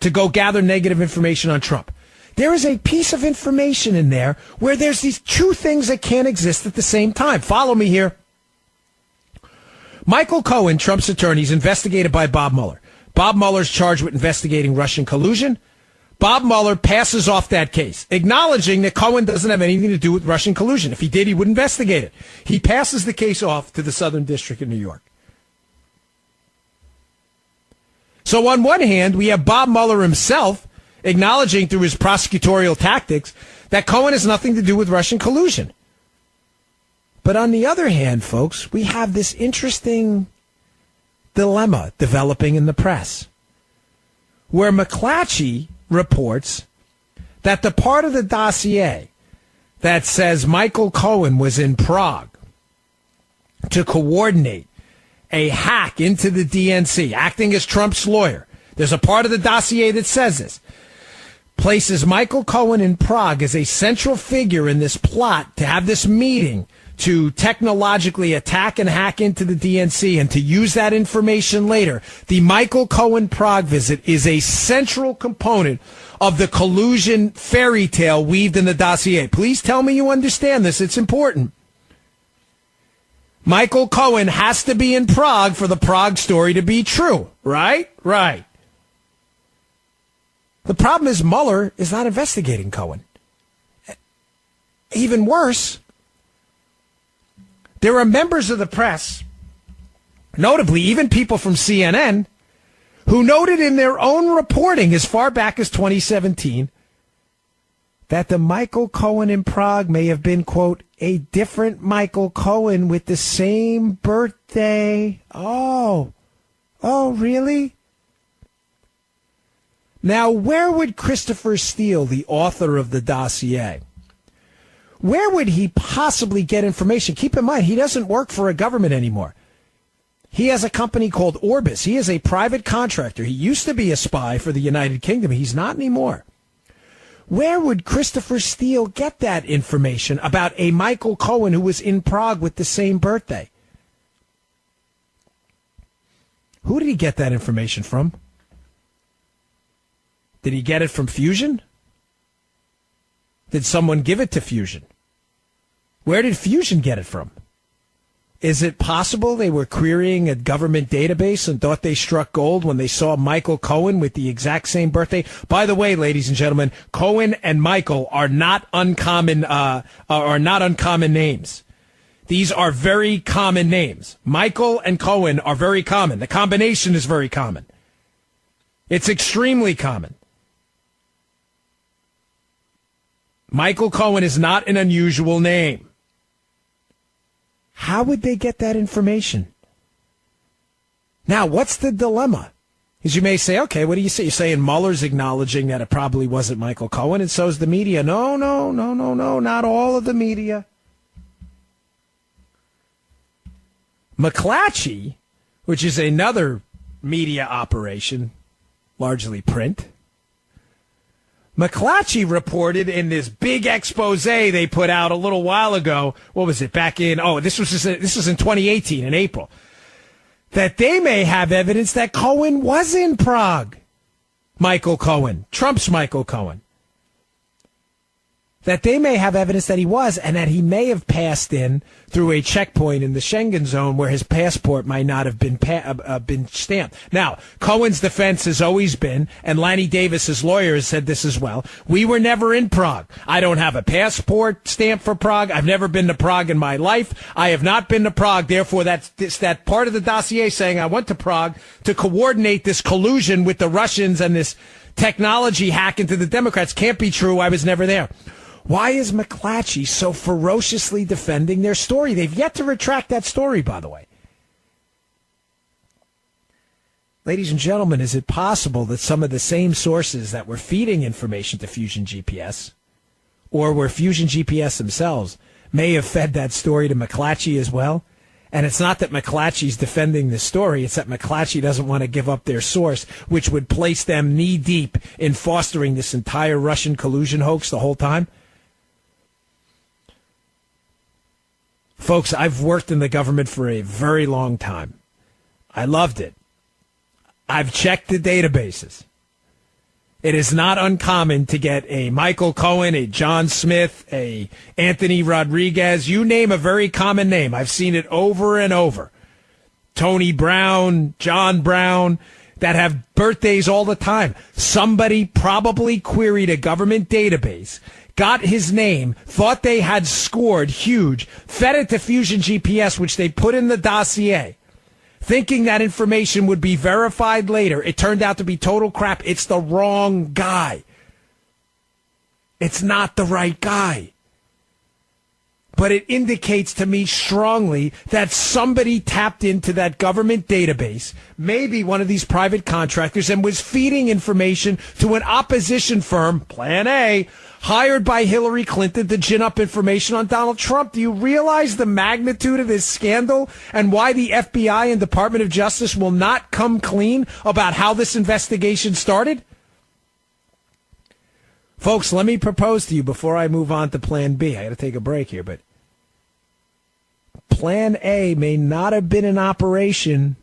to go gather negative information on Trump. There is a piece of information in there where there's these two things that can't exist at the same time. Follow me here. Michael Cohen, Trump's attorney, is investigated by Bob Mueller. Bob Mueller's charged with investigating Russian collusion. Bob Mueller passes off that case, acknowledging that Cohen doesn't have anything to do with Russian collusion. If he did, he would investigate it. He passes the case off to the Southern District of New York. So on one hand, we have Bob Mueller himself acknowledging through his prosecutorial tactics that Cohen has nothing to do with Russian collusion. But on the other hand, folks, we have this interesting dilemma developing in the press, where McClatchy reports that the part of the dossier that says Michael Cohen was in Prague to coordinate a hack into the DNC, acting as Trump's lawyer. There's a part of the dossier that says this. Places Michael Cohen in Prague as a central figure in this plot to have this meeting to technologically attack and hack into the DNC and to use that information later. The Michael Cohen Prague visit is a central component of the collusion fairy tale weaved in the dossier. Please tell me you understand this. It's important. Michael Cohen has to be in Prague for the Prague story to be true, right? Right. The problem is Mueller is not investigating Cohen. Even worse, there are members of the press, notably even people from CNN, who noted in their own reporting as far back as 2017 that the Michael Cohen in Prague may have been, quote, a different Michael Cohen with the same birthday. Oh, really? Now, where would Christopher Steele, the author of the dossier, where would he possibly get information? Keep in mind, he doesn't work for a government anymore. He has a company called Orbis. He is a private contractor. He used to be a spy for the United Kingdom. He's not anymore. Where would Christopher Steele get that information about a Michael Cohen who was in Prague with the same birthday? Who did he get that information from? Did he get it from Fusion? Did someone give it to Fusion? Where did Fusion get it from? Is it possible they were querying a government database and thought they struck gold when they saw Michael Cohen with the exact same birthday? By the way, ladies and gentlemen, Cohen and Michael are not uncommon names. These are very common names. Michael and Cohen are very common. The combination is very common. It's extremely common. Michael Cohen is not an unusual name. How would they get that information? Now, what's the dilemma? Because you may say, okay, what do you say? You're saying Mueller's acknowledging that it probably wasn't Michael Cohen, and so's the media. No, not all of the media. McClatchy, which is another media operation, largely print, McClatchy reported in this big expose they put out a little while ago. What was it? Back in, this was in 2018 in April. That they may have evidence that Cohen was in Prague. Michael Cohen, Trump's Michael Cohen. That they may have evidence that he was, and that he may have passed in through a checkpoint in the Schengen zone where his passport might not have been stamped. Now, Cohen's defense has always been, and Lanny Davis's lawyer has said this as well, we were never in Prague. I don't have a passport stamp for Prague. I've never been to Prague in my life. I have not been to Prague. Therefore, that's that part of the dossier saying I went to Prague to coordinate this collusion with the Russians and this technology hack into the Democrats. Can't be true. I was never there. Why is McClatchy so ferociously defending their story? They've yet to retract that story, by the way. Ladies and gentlemen, is it possible that some of the same sources that were feeding information to Fusion GPS, or were Fusion GPS themselves, may have fed that story to McClatchy as well? And it's not that McClatchy's defending the story, it's that McClatchy doesn't want to give up their source, which would place them knee-deep in fostering this entire Russian collusion hoax the whole time. Folks, I've worked in the government for a very long time. I loved it. I've checked the databases. It is not uncommon to get a Michael Cohen, a John Smith, a Anthony Rodriguez, you name a very common name. I've seen it over and over. Tony Brown, John Brown, that have birthdays all the time. Somebody probably queried a government database, got his name, thought they had scored huge, fed it to Fusion GPS, which they put in the dossier, thinking that information would be verified later. It turned out to be total crap. It's the wrong guy. It's not the right guy. But it indicates to me strongly that somebody tapped into that government database, maybe one of these private contractors, and was feeding information to an opposition firm, Plan A, hired by Hillary Clinton to gin up information on Donald Trump. Do you realize the magnitude of this scandal and why the FBI and Department of Justice will not come clean about how this investigation started? Folks, let me propose to you before I move on to Plan B. I got to take a break here, but Plan A may not have been in operation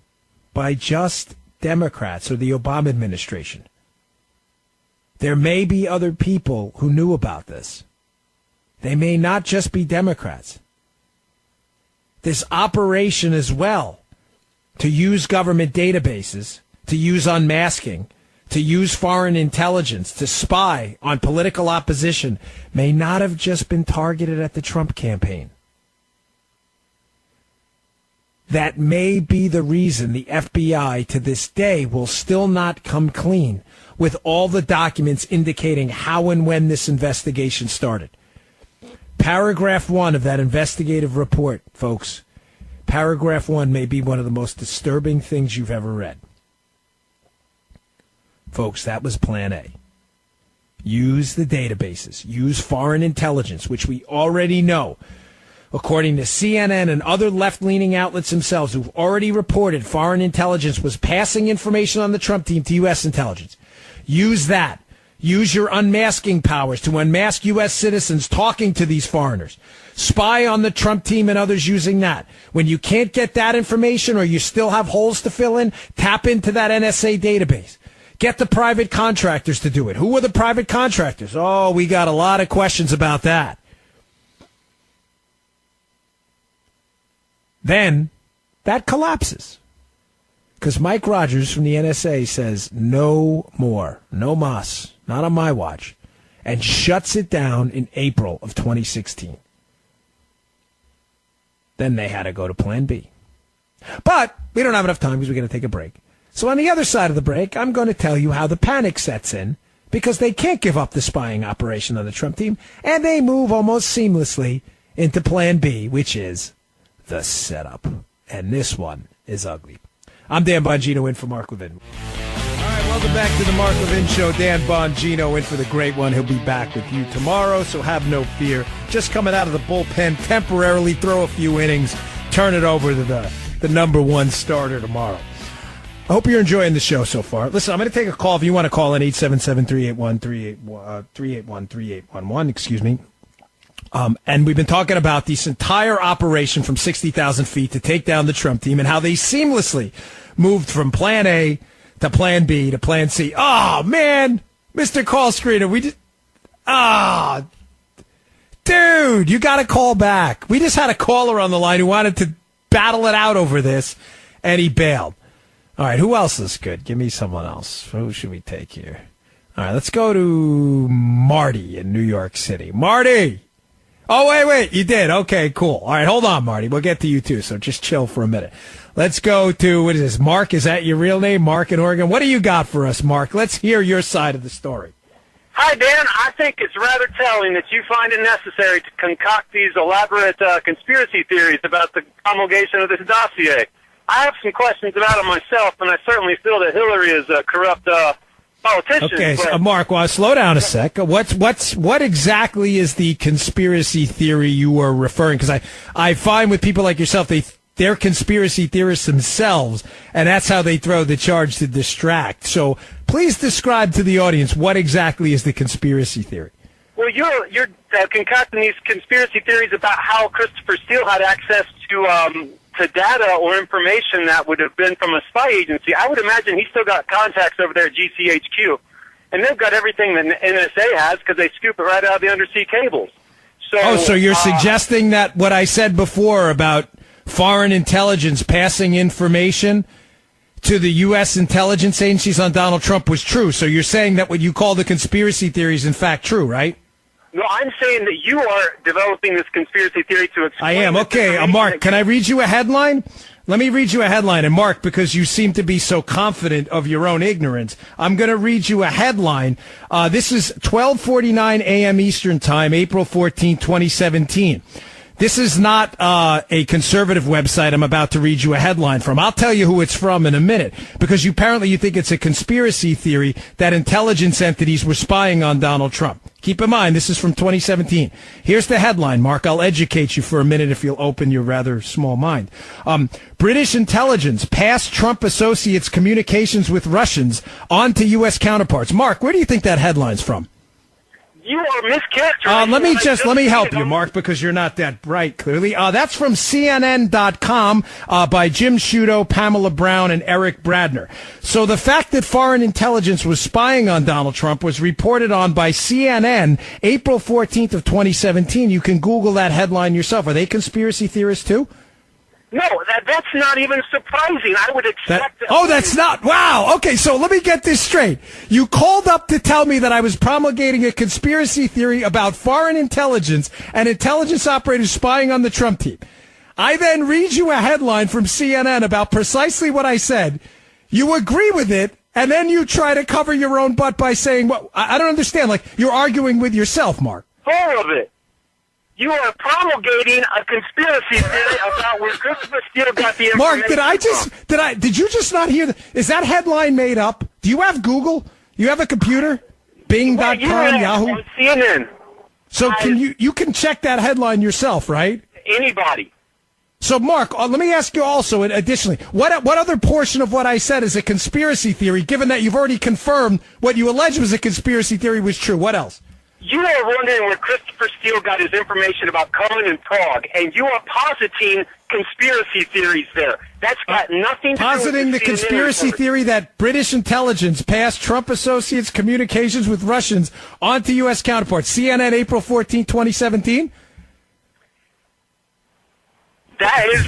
by just Democrats or the Obama administration. There may be other people who knew about this. They may not just be Democrats. This operation as well, to use government databases, to use unmasking, to use foreign intelligence, to spy on political opposition, may not have just been targeted at the Trump campaign. That may be the reason the FBI to this day will still not come clean with all the documents indicating how and when this investigation started. Paragraph 1 of that investigative report, folks, paragraph 1 may be one of the most disturbing things you've ever read. Folks, that was Plan A. Use the databases. Use foreign intelligence, which we already know, according to CNN and other left-leaning outlets themselves who've already reported foreign intelligence was passing information on the Trump team to U.S. intelligence. Use that. Use your unmasking powers to unmask U.S. citizens talking to these foreigners. Spy on the Trump team and others using that. When you can't get that information or you still have holes to fill in, tap into that NSA database. Get the private contractors to do it. Who were the private contractors? Oh, we got a lot of questions about that. Then that collapses. Because Mike Rogers from the NSA says, no more, no mas, not on my watch, and shuts it down in April of 2016. Then they had to go to Plan B. But we don't have enough time because we're going to take a break. So on the other side of the break, I'm going to tell you how the panic sets in because they can't give up the spying operation on the Trump team, and they move almost seamlessly into Plan B, which is the setup. And this one is ugly. I'm Dan Bongino in for Mark Levin. All right, welcome back to the Mark Levin Show. Dan Bongino in for the great one. He'll be back with you tomorrow, so have no fear. Just coming out of the bullpen, temporarily throw a few innings, turn it over to the number one starter tomorrow. I hope you're enjoying the show so far. Listen, I'm going to take a call if you want to call in 877-381-3811, excuse me. And we've been talking about this entire operation from 60,000 feet to take down the Trump team and how they seamlessly moved from Plan A to Plan B to Plan C. Oh, man, Mr. Call Screener, dude, you got to call back. We just had a caller on the line who wanted to battle it out over this, and he bailed. All right, who else is good? Give me someone else. Who should we take here? All right, let's go to Marty in New York City. Marty! Oh, wait, you did. Okay, cool. All right, hold on, Marty. We'll get to you, too, so just chill for a minute. Let's go to, what is this, Mark? Is that your real name, Mark in Oregon? What do you got for us, Mark? Let's hear your side of the story. Hi, Dan. I think it's rather telling that you find it necessary to concoct these elaborate conspiracy theories about the promulgation of this dossier. I have some questions about it myself, and I certainly feel that Hillary is a corrupt politician. Okay, so, Mark, well, slow down a sec. What exactly is the conspiracy theory you are referring? Because I find with people like yourself, they're conspiracy theorists themselves, and that's how they throw the charge to distract. So please describe to the audience what exactly is the conspiracy theory. Well, you're concocting these conspiracy theories about how Christopher Steele had access to data or information that would have been from a spy agency. I would imagine he's still got contacts over there at GCHQ, and they've got everything that NSA has because they scoop it right out of the undersea cables. So you're suggesting that what I said before about foreign intelligence passing information to the U.S. intelligence agencies on Donald Trump was true. So you're saying that what you call the conspiracy theory is in fact true, right? No, I'm saying that you are developing this conspiracy theory to explain. I am. Okay, Mark, can I read you a headline? Let me read you a headline. And Mark, because you seem to be so confident of your own ignorance, I'm going to read you a headline. This is 12:49 a.m. Eastern Time, April 14, 2017. This is not a conservative website I'm about to read you a headline from. I'll tell you who it's from in a minute, because you think it's a conspiracy theory that intelligence entities were spying on Donald Trump. Keep in mind, this is from 2017. Here's the headline, Mark. I'll educate you for a minute if you'll open your rather small mind. British intelligence passed Trump associates' communications with Russians on to U.S. counterparts. Mark, where do you think that headline's from? You are mischaracterizing. Let me help you, Mark, because you're not that bright, clearly. That's from CNN.com by Jim Sciutto, Pamela Brown, and Eric Bradner. So the fact that foreign intelligence was spying on Donald Trump was reported on by CNN April 14th of 2017. You can Google that headline yourself. Are they conspiracy theorists, too? No, that's not even surprising. I would expect that. Oh, that's not. Wow. Okay, so let me get this straight. You called up to tell me that I was promulgating a conspiracy theory about foreign intelligence and intelligence operators spying on the Trump team. I then read you a headline from CNN about precisely what I said. You agree with it, And then you try to cover your own butt by saying, "What? I don't understand." Like, you're arguing with yourself, Mark. Full of it. You are promulgating a conspiracy theory about where Christopher Steele got the information. Mark, did you just not hear is that headline made up? Do you have Google? You have a computer? Bing.com, Yahoo? On CNN. So you can check that headline yourself, right? Anybody. So, Mark, let me ask you also, additionally, what other portion of what I said is a conspiracy theory, given that you've already confirmed what you alleged was a conspiracy theory was true? What else? You are wondering where Christopher Steele got his information about Cohen and Prague, and you are positing conspiracy theories there. That's got nothing to do with positing the conspiracy theory that British intelligence passed Trump associates' communications with Russians onto U.S. counterparts. CNN, April 14, 2017? That is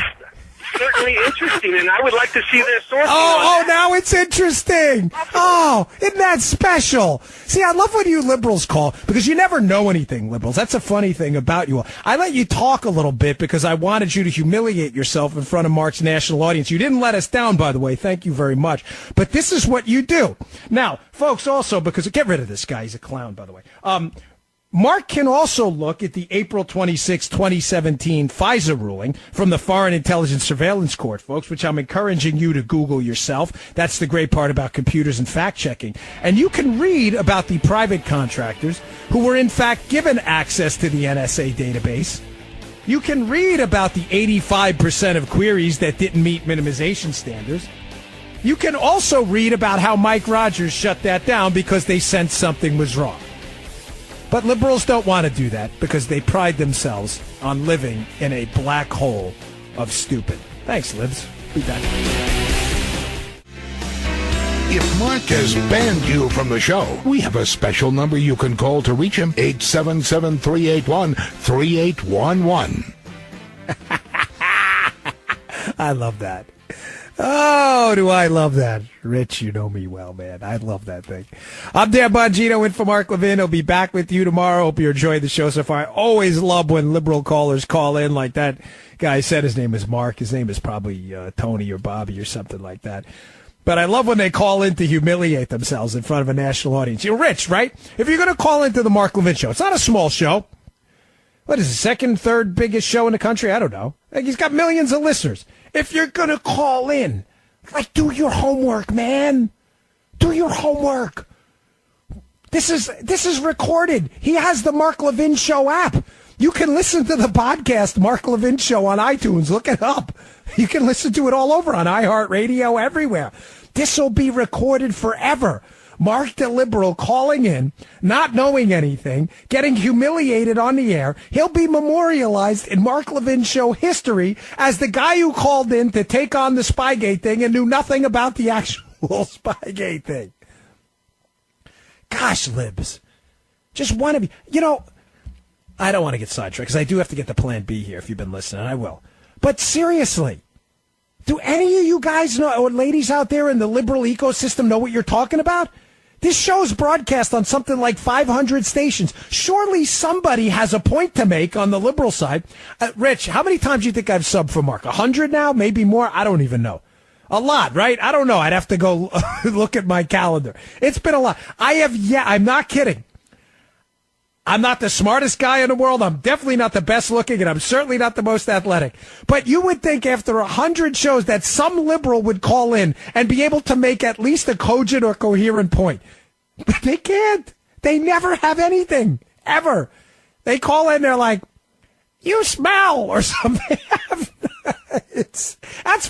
certainly interesting, and I would like to see their sources. Now it's interesting. Oh, isn't that special? See, I love what you liberals call, because you never know anything, liberals. That's a funny thing about you all. I let you talk a little bit because I wanted you to humiliate yourself in front of Mark's national audience. You didn't let us down, by the way. Thank you very much. But this is what you do. Now, folks, also, because get rid of this guy. He's a clown, by the way. Mark can also look at the April 26, 2017 FISA ruling from the Foreign Intelligence Surveillance Court, folks, which I'm encouraging you to Google yourself. That's the great part about computers and fact-checking. And you can read about the private contractors who were, in fact, given access to the NSA database. You can read about the 85% of queries that didn't meet minimization standards. You can also read about how Mike Rogers shut that down because they sensed something was wrong. But liberals don't want to do that because they pride themselves on living in a black hole of stupid. Thanks, Libs. Be back. If Mark has banned you from the show, we have a special number you can call to reach him, 877-381-3811. I love that. Oh, do I love that. Rich, you know me well, man. I love that thing. I'm Dan Bongino in for Mark Levin. He'll be back with you tomorrow. Hope you enjoyed the show so far. I always love when liberal callers call in like that guy said. His name is Mark. His name is probably Tony or Bobby or something like that. But I love when they call in to humiliate themselves in front of a national audience. You're rich, right? If you're going to call into the Mark Levin show, it's not a small show. What is the second, third biggest show in the country? I don't know. Like, he's got millions of listeners. If you're going to call in, like, do your homework, man. Do your homework. This is recorded. He has the Mark Levin Show app. You can listen to the podcast, Mark Levin Show, on iTunes. Look it up. You can listen to it all over on iHeartRadio, everywhere. This will be recorded forever. Mark the liberal calling in, not knowing anything, getting humiliated on the air. He'll be memorialized in Mark Levin Show history as the guy who called in to take on the Spygate thing and knew nothing about the actual Spygate thing. Gosh, libs. Just want to be, I don't want to get sidetracked because I do have to get to Plan B here if you've been listening. I will. But seriously, do any of you guys know, or ladies out there in the liberal ecosystem, know what you're talking about? This show's broadcast on something like 500 stations. Surely somebody has a point to make on the liberal side. Rich, how many times do you think I've subbed for Mark? 100 now? Maybe more? I don't even know. A lot, right? I don't know. I'd have to go look at my calendar. It's been a lot. I'm not kidding. I'm not the smartest guy in the world. I'm definitely not the best looking, and I'm certainly not the most athletic. But you would think after 100 shows that some liberal would call in and be able to make at least a cogent or coherent point. But they can't. They never have anything, ever. They call in, they're like, you smell, or something. That's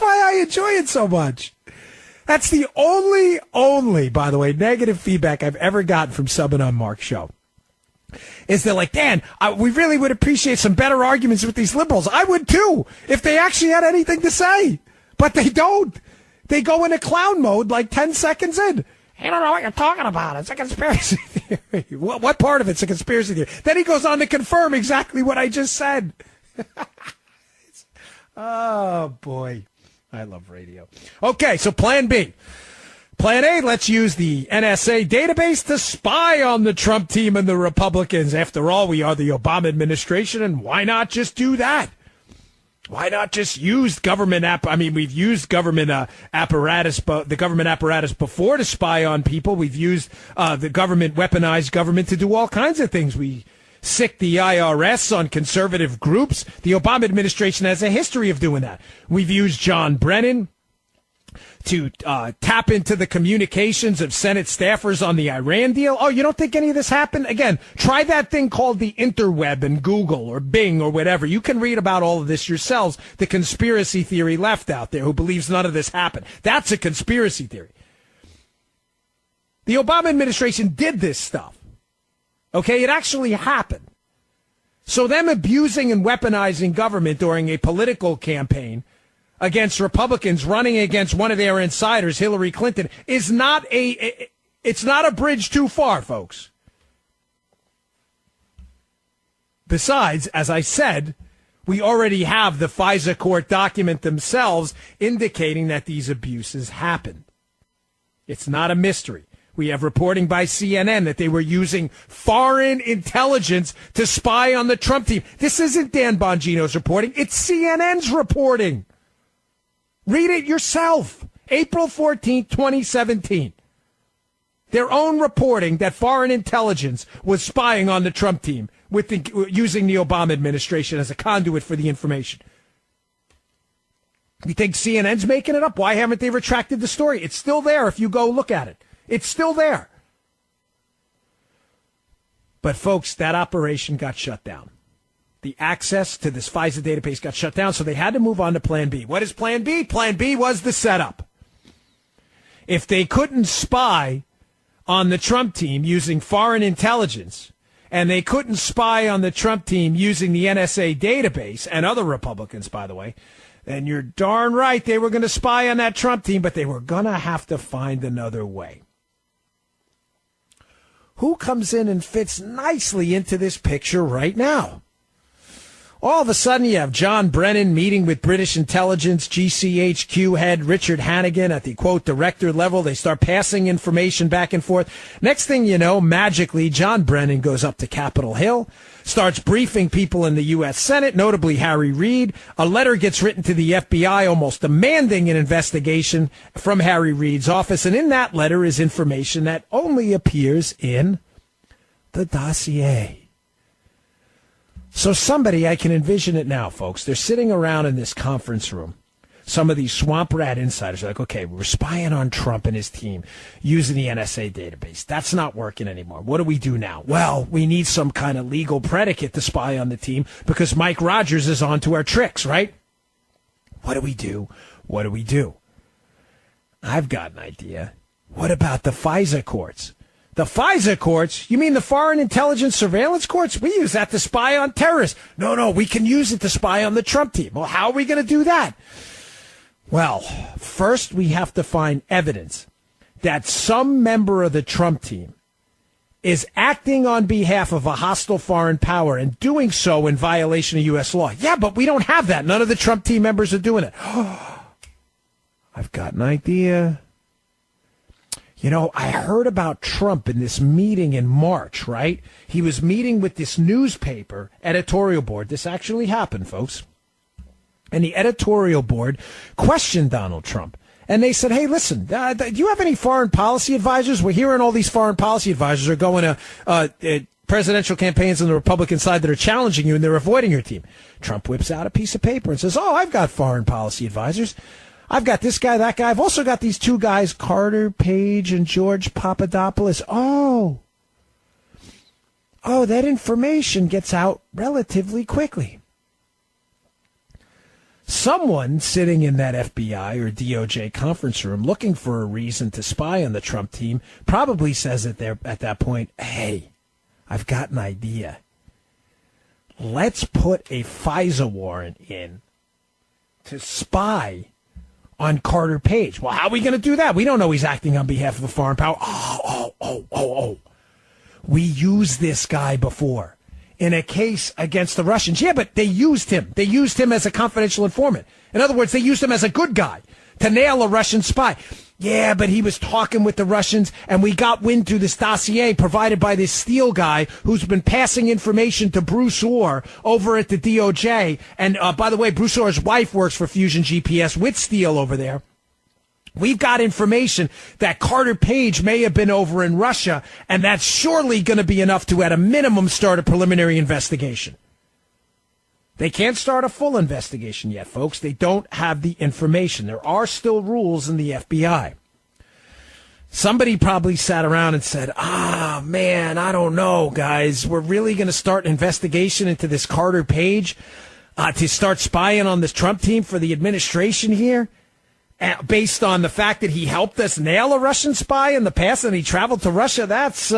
why I enjoy it so much. That's the only, by the way, negative feedback I've ever gotten from subbing on Mark's show. Is they're like, Dan, we really would appreciate some better arguments with these liberals. I would too, if they actually had anything to say. But they don't. They go into clown mode like 10 seconds in. I don't know what you're talking about. It's a conspiracy theory. What part of it's a conspiracy theory? Then he goes on to confirm exactly what I just said. Oh, boy. I love radio. Okay, so Plan B. Plan A, let's use the NSA database to spy on the Trump team and the Republicans. After all, we are the Obama administration, and why not just do that? Why not just use government we've used government apparatus, the government apparatus before to spy on people. We've used the government, weaponized government to do all kinds of things. We sick the IRS on conservative groups. The Obama administration has a history of doing that. We've used John Brennan to tap into the communications of Senate staffers on the Iran deal. Oh, you don't think any of this happened? Again, try that thing called the interweb and Google or Bing or whatever. You can read about all of this yourselves. The conspiracy theory left out there who believes none of this happened. That's a conspiracy theory. The Obama administration did this stuff. Okay, it actually happened. So them abusing and weaponizing government during a political campaign against Republicans running against one of their insiders, Hillary Clinton, is not it's not a bridge too far, folks. Besides, as I said, we already have the FISA court document themselves indicating that these abuses happened. It's not a mystery. We have reporting by CNN that they were using foreign intelligence to spy on the Trump team. This isn't Dan Bongino's reporting. It's CNN's reporting. Read it yourself. April 14th, 2017. Their own reporting that foreign intelligence was spying on the Trump team using the Obama administration as a conduit for the information. You think CNN's making it up? Why haven't they retracted the story? It's still there if you go look at it. It's still there. But, folks, that operation got shut down. The access to this FISA database got shut down, so they had to move on to Plan B. What is Plan B? Plan B was the setup. If they couldn't spy on the Trump team using foreign intelligence, and they couldn't spy on the Trump team using the NSA database, and other Republicans, by the way, then you're darn right they were going to spy on that Trump team, but they were going to have to find another way. Who comes in and fits nicely into this picture right now? All of a sudden, you have John Brennan meeting with British intelligence GCHQ head Richard Hannigan at the, quote, director level. They start passing information back and forth. Next thing you know, magically, John Brennan goes up to Capitol Hill, starts briefing people in the U.S. Senate, notably Harry Reid. A letter gets written to the FBI almost demanding an investigation from Harry Reid's office. And in that letter is information that only appears in the dossier. So somebody, I can envision it now, folks. They're sitting around in this conference room. Some of these swamp rat insiders are like, okay, we're spying on Trump and his team using the NSA database. That's not working anymore. What do we do now? Well, we need some kind of legal predicate to spy on the team because Mike Rogers is on to our tricks, right? What do we do? What do we do? I've got an idea. What about the FISA courts? The FISA courts? You mean the Foreign Intelligence Surveillance Courts? We use that to spy on terrorists. No, we can use it to spy on the Trump team. Well, how are we going to do that? Well, first we have to find evidence that some member of the Trump team is acting on behalf of a hostile foreign power and doing so in violation of U.S. law. Yeah, but we don't have that. None of the Trump team members are doing it. I've got an idea. You know, I heard about Trump in this meeting in March, right? He was meeting with this newspaper editorial board. This actually happened, folks. And the editorial board questioned Donald Trump. And they said, hey, listen, do you have any foreign policy advisors? We're hearing all these foreign policy advisors are going to presidential campaigns on the Republican side that are challenging you and they're avoiding your team. Trump whips out a piece of paper and says, oh, I've got foreign policy advisors. I've got this guy, that guy. I've also got these two guys, Carter Page and George Papadopoulos. Oh, that information gets out relatively quickly. Someone sitting in that FBI or DOJ conference room looking for a reason to spy on the Trump team probably says at that point, hey, I've got an idea. Let's put a FISA warrant in to spy on Carter Page. Well, how are we going to do that? We don't know he's acting on behalf of a foreign power. Oh. We used this guy before in a case against the Russians. Yeah, but they used him. They used him as a confidential informant. In other words, they used him as a good guy to nail a Russian spy. Yeah, but he was talking with the Russians, and we got wind through this dossier provided by this Steele guy who's been passing information to Bruce Orr over at the DOJ. And by the way, Bruce Orr's wife works for Fusion GPS with Steele over there. We've got information that Carter Page may have been over in Russia, and that's surely going to be enough to, at a minimum, start a preliminary investigation. They can't start a full investigation yet, folks. They don't have the information. There are still rules in the FBI. Somebody probably sat around and said, man, I don't know, guys. We're really going to start an investigation into this Carter Page to start spying on this Trump team for the administration here, based on the fact that he helped us nail a Russian spy in the past and he traveled to Russia. That's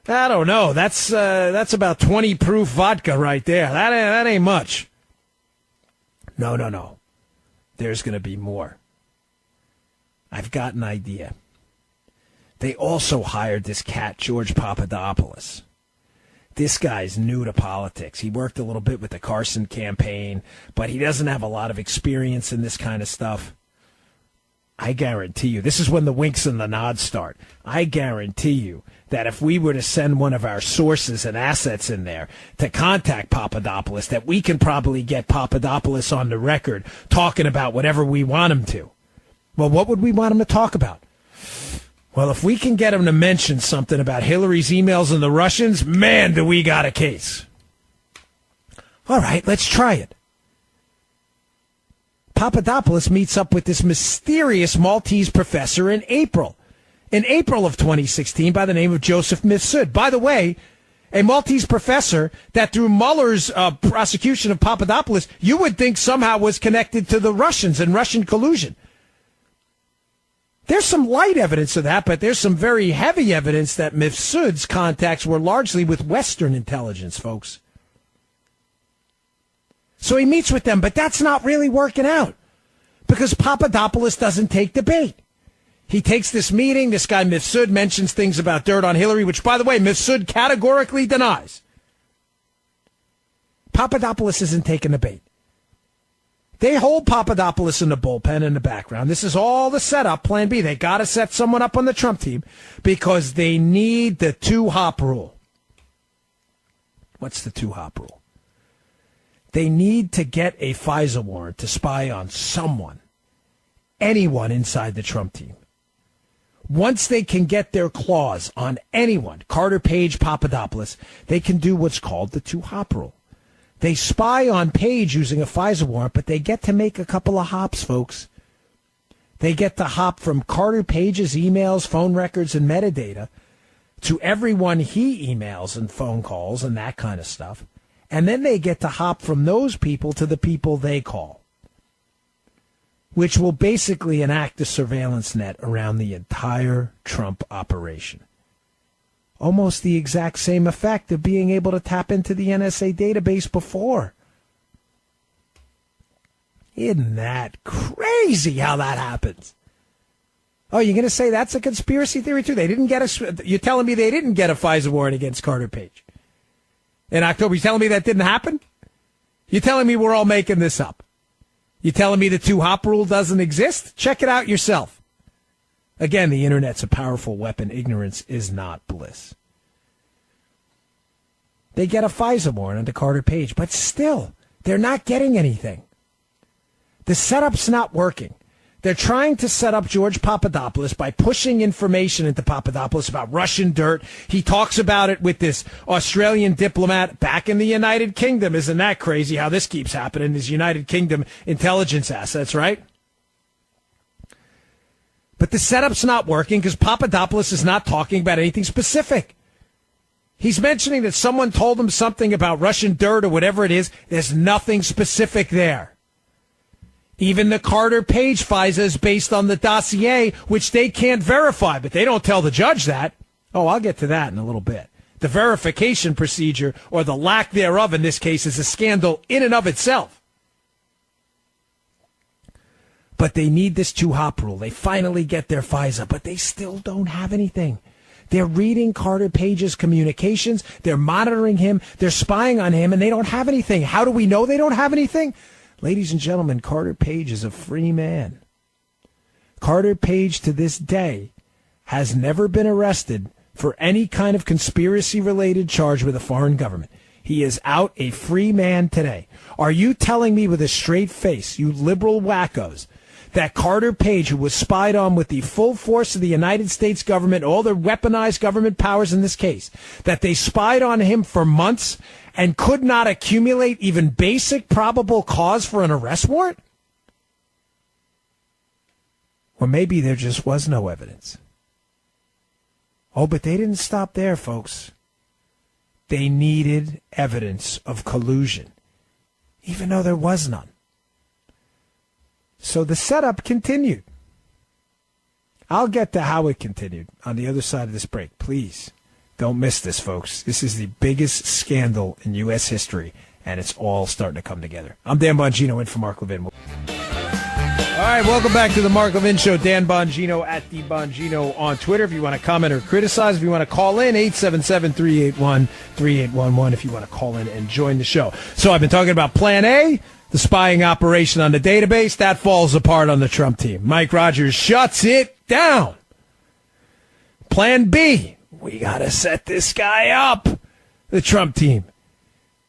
I don't know. That's about 20 proof vodka right there. That ain't much. No. There's going to be more. I've got an idea. They also hired this cat, George Papadopoulos. This guy's new to politics. He worked a little bit with the Carson campaign, but he doesn't have a lot of experience in this kind of stuff. I guarantee you, this is when the winks and the nods start. I guarantee you that if we were to send one of our sources and assets in there to contact Papadopoulos, that we can probably get Papadopoulos on the record talking about whatever we want him to. Well, what would we want him to talk about? Well, if we can get him to mention something about Hillary's emails and the Russians, man, do we got a case. All right, let's try it. Papadopoulos meets up with this mysterious Maltese professor in April of 2016 by the name of Joseph Mifsud. By the way, a Maltese professor that through Mueller's prosecution of Papadopoulos, you would think somehow was connected to the Russians and Russian collusion. There's some light evidence of that, but there's some very heavy evidence that Mifsud's contacts were largely with Western intelligence, folks. So he meets with them, but that's not really working out because Papadopoulos doesn't take the bait. He takes this meeting. This guy Mifsud mentions things about dirt on Hillary, which, by the way, Mifsud categorically denies. Papadopoulos isn't taking the bait. They hold Papadopoulos in the bullpen in the background. This is all the setup, plan B. They got to set someone up on the Trump team because they need the two-hop rule. What's the two-hop rule? They need to get a FISA warrant to spy on someone, anyone inside the Trump team. Once they can get their claws on anyone, Carter Page, Papadopoulos, they can do what's called the two-hop rule. They spy on Page using a FISA warrant, but they get to make a couple of hops, folks. They get to hop from Carter Page's emails, phone records, and metadata to everyone he emails and phone calls and that kind of stuff. And then they get to hop from those people to the people they call, which will basically enact a surveillance net around the entire Trump operation. Almost the exact same effect of being able to tap into the NSA database before. Isn't that crazy how that happens? Oh, you're going to say that's a conspiracy theory too? You're telling me they didn't get a FISA warrant against Carter Page in October? You telling me that didn't happen? You're telling me we're all making this up? You telling me the two-hop rule doesn't exist? Check it out yourself. Again, the internet's a powerful weapon. Ignorance is not bliss. They get a FISA warrant under Carter Page, but still, they're not getting anything. The setup's not working. They're trying to set up George Papadopoulos by pushing information into Papadopoulos about Russian dirt. He talks about it with this Australian diplomat back in the United Kingdom. Isn't that crazy how this keeps happening? These United Kingdom intelligence assets, right? But the setup's not working because Papadopoulos is not talking about anything specific. He's mentioning that someone told him something about Russian dirt or whatever it is. There's nothing specific there. Even the Carter Page FISA is based on the dossier, which they can't verify, but they don't tell the judge that. Oh, I'll get to that in a little bit. The verification procedure, or the lack thereof in this case, is a scandal in and of itself. But they need this two-hop rule. They finally get their FISA, but they still don't have anything. They're reading Carter Page's communications. They're monitoring him. They're spying on him, and they don't have anything. How do we know they don't have anything? Ladies and gentlemen, Carter Page is a free man. Carter Page to this day has never been arrested for any kind of conspiracy-related charge with a foreign government. He is out a free man today. Are you telling me with a straight face, you liberal wackos, that Carter Page, who was spied on with the full force of the United States government, all the weaponized government powers in this case, that they spied on him for months and could not accumulate even basic probable cause for an arrest warrant? Or maybe there just was no evidence. Oh, but they didn't stop there, folks. They needed evidence of collusion, even though there was none. So the setup continued. I'll get to how it continued on the other side of this break. Please don't miss this, folks. This is the biggest scandal in U.S. history, and it's all starting to come together. I'm Dan Bongino, in for Mark Levin. All right, welcome back to the Mark Levin Show. Dan Bongino at the Bongino on Twitter. If you want to comment or criticize, if you want to call in, 877-381-3811 if you want to call in and join the show. So I've been talking about Plan A, the spying operation on the database. That falls apart on the Trump team. Mike Rogers shuts it down. Plan B, we got to set this guy up. The Trump team.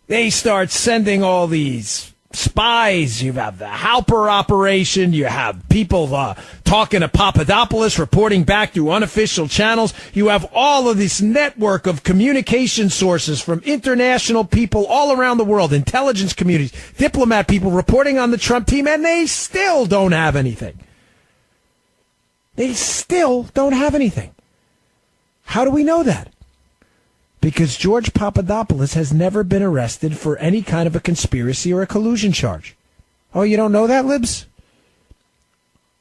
They start sending all these spies. You have the Halper operation. You have people talking to Papadopoulos, reporting back through unofficial channels. You have all of this network of communication sources from international people all around the world, intelligence communities, diplomat people reporting on the Trump team, and they still don't have anything. They still don't have anything. How do we know that? Because George Papadopoulos has never been arrested for any kind of a conspiracy or a collusion charge. Oh, you don't know that, Libs?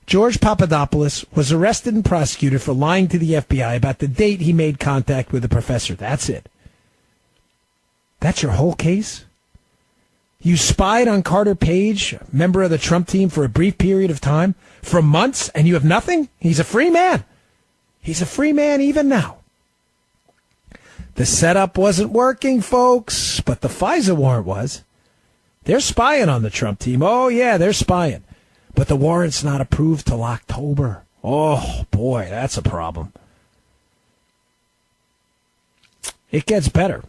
George Papadopoulos was arrested and prosecuted for lying to the FBI about the date he made contact with the professor. That's it. That's your whole case? You spied on Carter Page, member of the Trump team, for a brief period of time, for months, and you have nothing? He's a free man. He's a free man even now. The setup wasn't working, folks, but the FISA warrant was. They're spying on the Trump team. Oh, yeah, they're spying. But the warrant's not approved till October. Oh, boy, that's a problem. It gets better,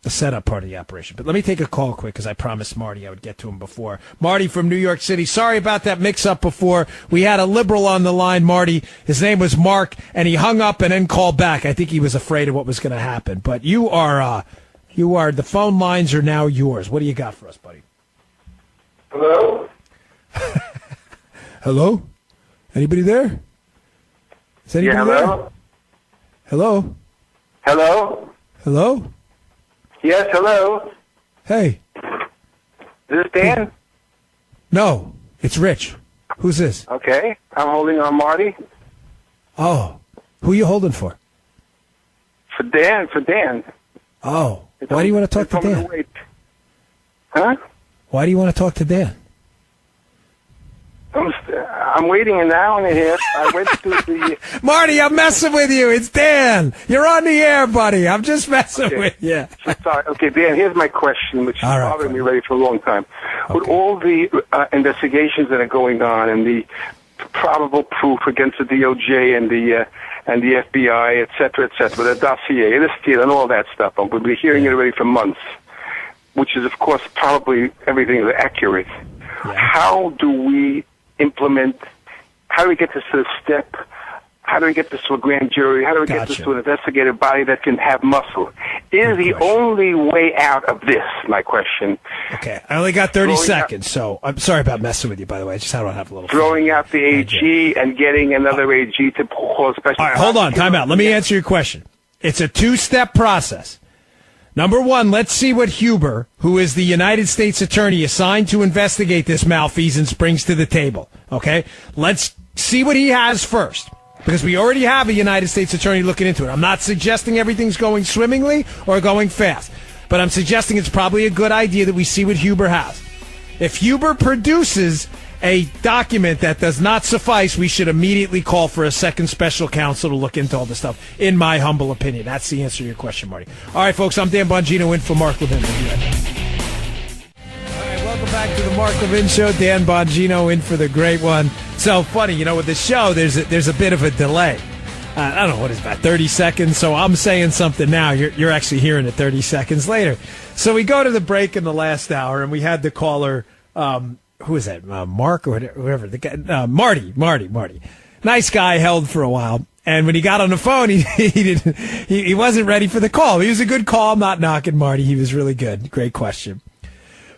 the setup part of the operation. But let me take a call quick, because I promised Marty I would get to him before. Marty from New York City. Sorry about that mix-up before. We had a liberal on the line, Marty. His name was Mark, and he hung up and then called back. I think he was afraid of what was going to happen. But you are, the phone lines are now yours. What do you got for us, buddy? Hello? Hello? Anybody there? Is anybody hello? there? Hello? Hello? Hello? Yes, hello? Hey. Is this Dan? No, it's Rich. Who's this? Okay, I'm holding on Marty. Oh, who are you holding for? For Dan. Oh, why do you want to talk to Dan? Huh? Why do you want to talk to Dan? I'm waiting an hour and a half. I went to the... Marty, I'm messing with you. It's Dan. You're on the air, buddy. I'm just messing with you. Sorry. Okay, Dan, here's my question, which has bothered me already for a long time. Okay. With all the investigations that are going on and the probable proof against the DOJ and the FBI, et cetera, the dossier, the steal, and all that stuff, we've been hearing it already for months, which is, of course, probably everything is accurate. Yeah. How do we implement, how do we get this to the step? How do we get this to a grand jury? How do we get this to an investigative body that can have muscle? Is the only way out of this, my question. Okay, I only got 30 seconds, so I'm sorry about messing with you, by the way. I just had to have a little throwing out the AG and getting another AG to call special... All right, hold on, time out. Let me answer your question. It's a two-step process. Number one, let's see what Huber, who is the United States attorney assigned to investigate this malfeasance, brings to the table. Okay? Let's see what he has first. Because we already have a United States attorney looking into it. I'm not suggesting everything's going swimmingly or going fast. But I'm suggesting it's probably a good idea that we see what Huber has. If Huber produces a document that does not suffice, we should immediately call for a second special counsel to look into all this stuff, in my humble opinion. That's the answer to your question, Marty. All right, folks, I'm Dan Bongino, in for Mark Levin. We'll be right back. All right, welcome back to the Mark Levin Show. Dan Bongino in for the great one. so funny. You know, with the show, there's a bit of a delay. I don't know, what is that, 30 seconds? So I'm saying something now. You're actually hearing it 30 seconds later. So we go to the break in the last hour, and we had the caller, who is that, Mark or whoever, the guy, Marty. Nice guy, held for a while. And when he got on the phone, he wasn't ready for the call. He was a good call. I'm not knocking Marty. He was really good. Great question.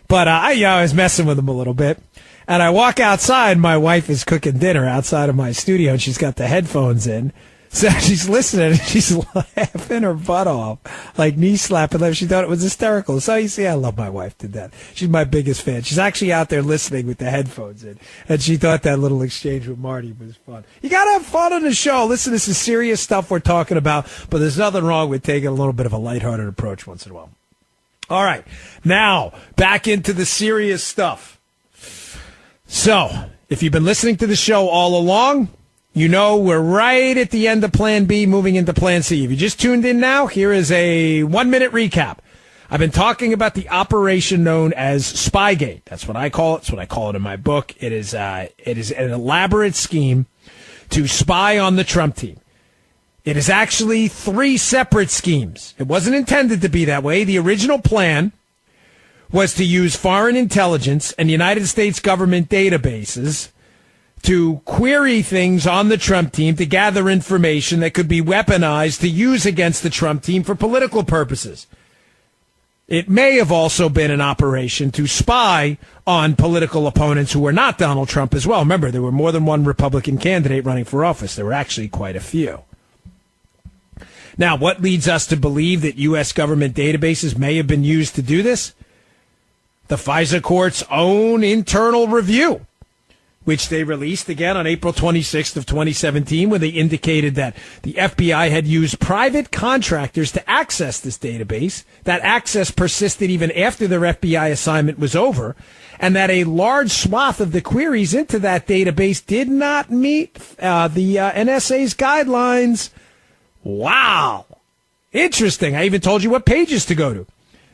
But I was messing with him a little bit. And I walk outside. My wife is cooking dinner outside of my studio, and she's got the headphones in. So she's listening, and she's laughing her butt off, like knee slapping. She thought it was hysterical. So you see, I love my wife to death. She's my biggest fan. She's actually out there listening with the headphones in, and she thought that little exchange with Marty was fun. You got to have fun on the show. Listen, this is serious stuff we're talking about, but there's nothing wrong with taking a little bit of a lighthearted approach once in a while. All right, now back into the serious stuff. So, if you've been listening to the show all along, you know we're right at the end of Plan B, moving into Plan C. If you just tuned in now, here is a 1-minute recap. I've been talking about the operation known as Spygate. That's what I call it. That's what I call it in my book. It is an elaborate scheme to spy on the Trump team. It is actually 3 separate schemes. It wasn't intended to be that way. The original plan was to use foreign intelligence and United States government databases to query things on the Trump team to gather information that could be weaponized to use against the Trump team for political purposes. It may have also been an operation to spy on political opponents who were not Donald Trump as well. Remember, there were more than one Republican candidate running for office. There were actually quite a few. Now, what leads us to believe that U.S. government databases may have been used to do this? The FISA court's own internal review, which they released again on April 26th of 2017, where they indicated that the FBI had used private contractors to access this database. That access persisted even after their FBI assignment was over, and that a large swath of the queries into that database did not meet the NSA's guidelines. Wow. Interesting. I even told you what pages to go to.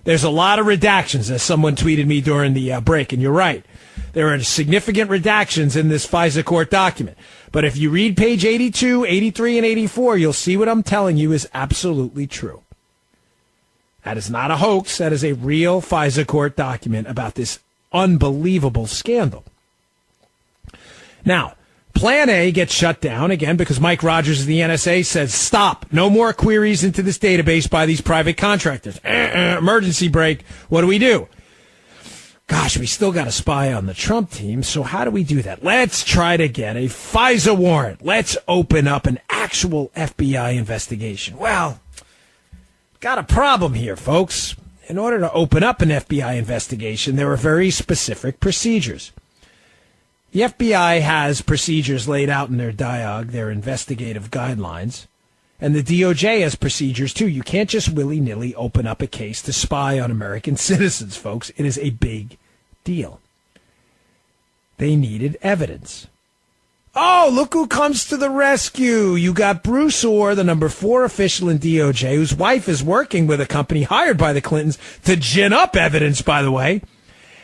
There's a lot of redactions, as someone tweeted me during the break, and you're right. There are significant redactions in this FISA court document. But if you read page 82, 83, and 84, you'll see what I'm telling you is absolutely true. That is not a hoax. That is a real FISA court document about this unbelievable scandal. Now, Plan A gets shut down, again, because Mike Rogers of the NSA says, stop, no more queries into this database by these private contractors. Emergency break. What do we do? Gosh, we still got to spy on the Trump team, so how do we do that? Let's try to get a FISA warrant. Let's open up an actual FBI investigation. Well, got a problem here, folks. In order to open up an FBI investigation, there are very specific procedures. The FBI has procedures laid out in their DIOG, their investigative guidelines, and the DOJ has procedures too. You can't just willy-nilly open up a case to spy on American citizens, folks. It is a big deal. They needed evidence. Oh, look who comes to the rescue. You got Bruce Orr, the number 4 official in DOJ, whose wife is working with a company hired by the Clintons to gin up evidence, by the way.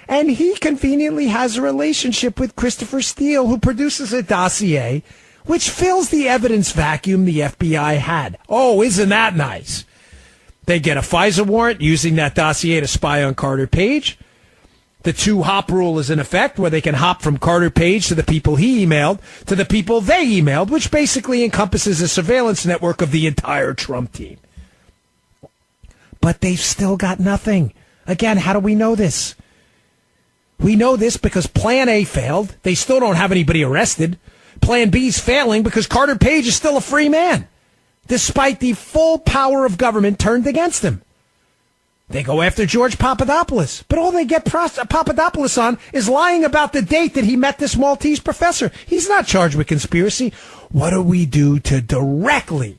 And he conveniently has a relationship with Christopher Steele, who produces a dossier which fills the evidence vacuum the FBI had. Oh, isn't that nice? They get a FISA warrant using that dossier to spy on Carter Page. The 2-hop rule is in effect, where they can hop from Carter Page to the people he emailed to the people they emailed, which basically encompasses a surveillance network of the entire Trump team. But they've still got nothing. Again, how do we know this? We know this because Plan A failed. They still don't have anybody arrested. Plan B's failing because Carter Page is still a free man, despite the full power of government turned against him. They go after George Papadopoulos, but all they get Papadopoulos on is lying about the date that he met this Maltese professor. He's not charged with conspiracy. What do we do to directly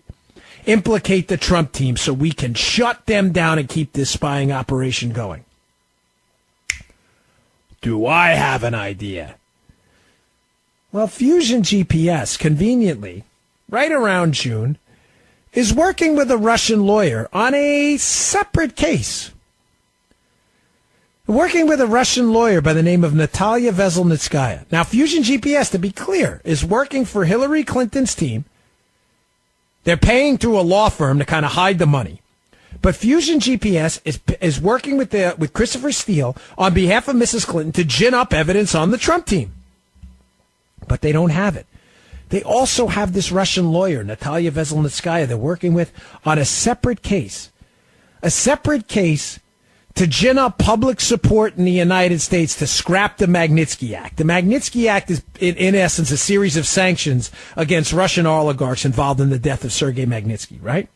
implicate the Trump team so we can shut them down and keep this spying operation going? Do I have an idea? Well, Fusion GPS, conveniently, right around June, is working with a Russian lawyer on a separate case. Working with a Russian lawyer by the name of Natalia Veselnitskaya. Now, Fusion GPS, to be clear, is working for Hillary Clinton's team. They're paying through a law firm to kind of hide the money. But Fusion GPS is working with Christopher Steele on behalf of Mrs. Clinton to gin up evidence on the Trump team. But they don't have it. They also have this Russian lawyer, Natalia Veselnitskaya, they're working with on a separate case. A separate case to gin up public support in the United States to scrap the Magnitsky Act. The Magnitsky Act is, in essence, a series of sanctions against Russian oligarchs involved in the death of Sergei Magnitsky, right?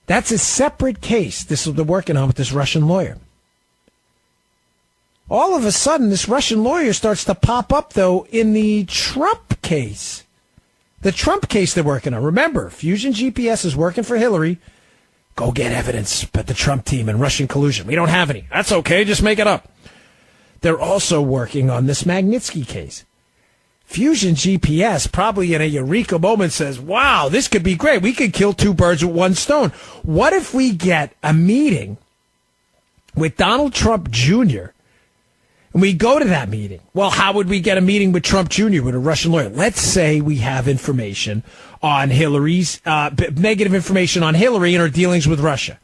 That's a separate case this is they're working on with this Russian lawyer. All of a sudden, this Russian lawyer starts to pop up, though, in the Trump case. The Trump case they're working on. Remember, Fusion GPS is working for Hillary. Go get evidence about the Trump team and Russian collusion. We don't have any. That's okay. Just make it up. They're also working on this Magnitsky case. Fusion GPS, probably in a eureka moment, says, wow, this could be great. We could kill two birds with one stone. What if we get a meeting with Donald Trump Jr., and we go to that meeting? Well, how would we get a meeting with Trump Jr., with a Russian lawyer? Let's say we have information on Hillary's, negative information on Hillary and her dealings with Russia.